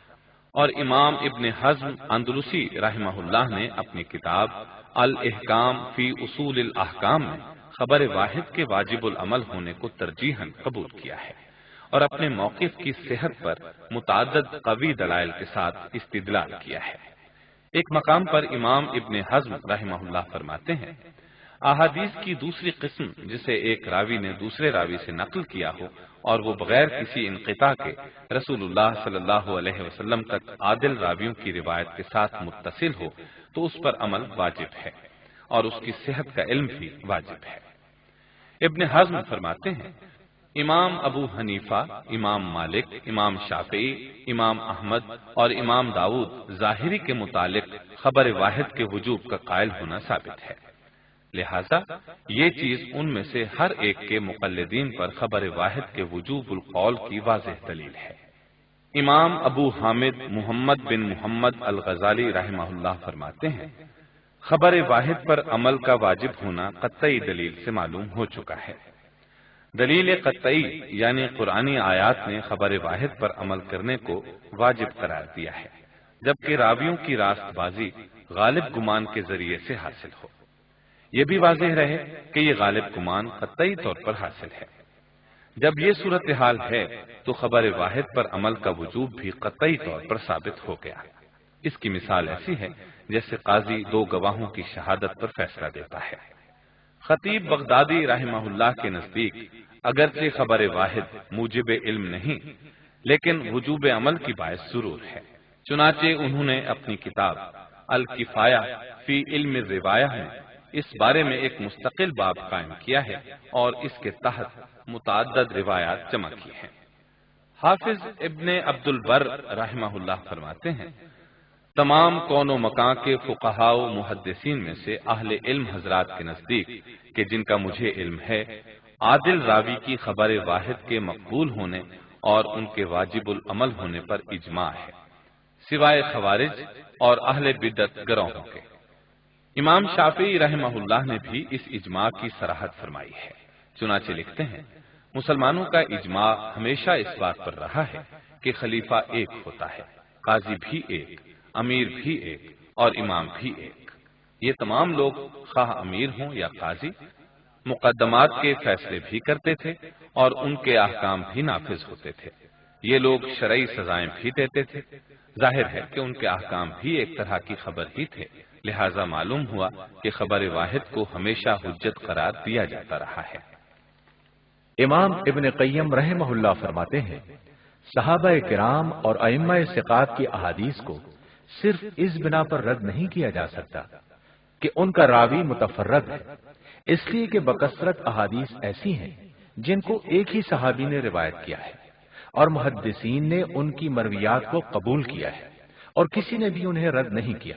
اور امام ابن حزم اندلسی رحمہ اللہ نے اپنی کتاب الاحکام فی اصول الاحکام میں خبر واحد کے واجب العمل ہونے کو ترجیحاً قبول کیا ہے، اور اپنے موقف کی صحت پر متعدد قوی دلائل کے ساتھ استدلال کیا ہے۔ ایک مقام پر امام ابن حزم رحمہ اللہ فرماتے ہیں، احادیث کی دوسری قسم جسے ایک راوی نے دوسرے راوی سے نقل کیا ہو اور وہ بغیر کسی انقطاع کے رسول اللہ صلی اللہ علیہ وسلم تک عادل راویوں کی روایت کے ساتھ متصل ہو تو اس پر عمل واجب ہے، اور اس کی صحت کا علم بھی واجب ہے۔ ابن حزم فرماتے ہیں، امام ابو حنیفہ، امام مالک، امام شافعی، امام احمد اور امام داؤد ظاہری کے متعلق خبر واحد کے وجوب کا قائل ہونا ثابت ہے، لہذا یہ چیز ان میں سے ہر ایک کے مقلدین پر خبر واحد کے وجوب القول کی واضح دلیل ہے۔ امام ابو حامد محمد بن محمد الغزالی رحمہ اللہ فرماتے ہیں، خبر واحد پر عمل کا واجب ہونا قطعی دلیل سے معلوم ہو چکا ہے۔ دلیل قطعی یعنی قرآنی آیات نے خبر واحد پر عمل کرنے کو واجب قرار دیا ہے، جبکہ راویوں کی راست بازی غالب گمان کے ذریعے سے حاصل ہو۔ یہ بھی واضح رہے کہ یہ غالب گمان قطعی طور پر حاصل ہے۔ جب یہ صورتحال ہے تو خبر واحد پر عمل کا وجوب بھی قطعی طور پر ثابت ہو گیا۔ اس کی مثال ایسی ہے جیسے قاضی دو گواہوں کی شہادت پر فیصلہ دیتا ہے۔ خطیب بغدادی رحمہ اللہ کے نزدیک اگرچہ خبر واحد موجب علم نہیں، لیکن وجوب عمل کی باعث ضرور ہے، چنانچہ انہوں نے اپنی کتاب الکفایہ فی علم الروایہ میں اس بارے میں ایک مستقل باب قائم کیا ہے اور اس کے تحت متعدد روایات جمع کی ہیں۔ حافظ ابن عبد البر رحمہ اللہ فرماتے ہیں، تمام کون و مکان کے فقہاء و محدثین میں سے اہل علم حضرات کے نزدیک کہ جن کا مجھے علم ہے، عادل راوی کی خبر واحد کے مقبول ہونے اور ان کے واجب العمل ہونے پر اجماع ہے، سوائے خوارج اور اہل بدعت گروہوں کے۔ امام شافعی رحمہ اللہ نے بھی اس اجماع کی صراحت فرمائی ہے، چنانچہ لکھتے ہیں، مسلمانوں کا اجماع ہمیشہ اس بات پر رہا ہے کہ خلیفہ ایک ہوتا ہے، قاضی بھی ایک، امیر بھی ایک اور امام بھی ایک۔ یہ تمام لوگ خواہ امیر ہوں یا قاضی مقدمات کے فیصلے بھی کرتے تھے اور ان کے احکام بھی نافذ ہوتے تھے۔ یہ لوگ شرعی سزائیں بھی دیتے تھے۔ ظاہر ہے کہ ان کے احکام بھی ایک طرح کی خبر ہی تھے، لہذا معلوم ہوا کہ خبر واحد کو ہمیشہ حجت قرار دیا جاتا رہا ہے۔ امام ابن قیم رحمہ اللہ فرماتے ہیں، صحابہ کرام اور ائمہ ثقات کی احادیث کو صرف اس بنا پر رد نہیں کیا جا سکتا کہ ان کا راوی متفرد ہے، اس لیے کہ بکثرت احادیث ایسی ہیں جن کو ایک ہی صحابی نے روایت کیا ہے اور محدثین نے ان کی مرویات کو قبول کیا ہے اور کسی نے بھی انہیں رد نہیں کیا۔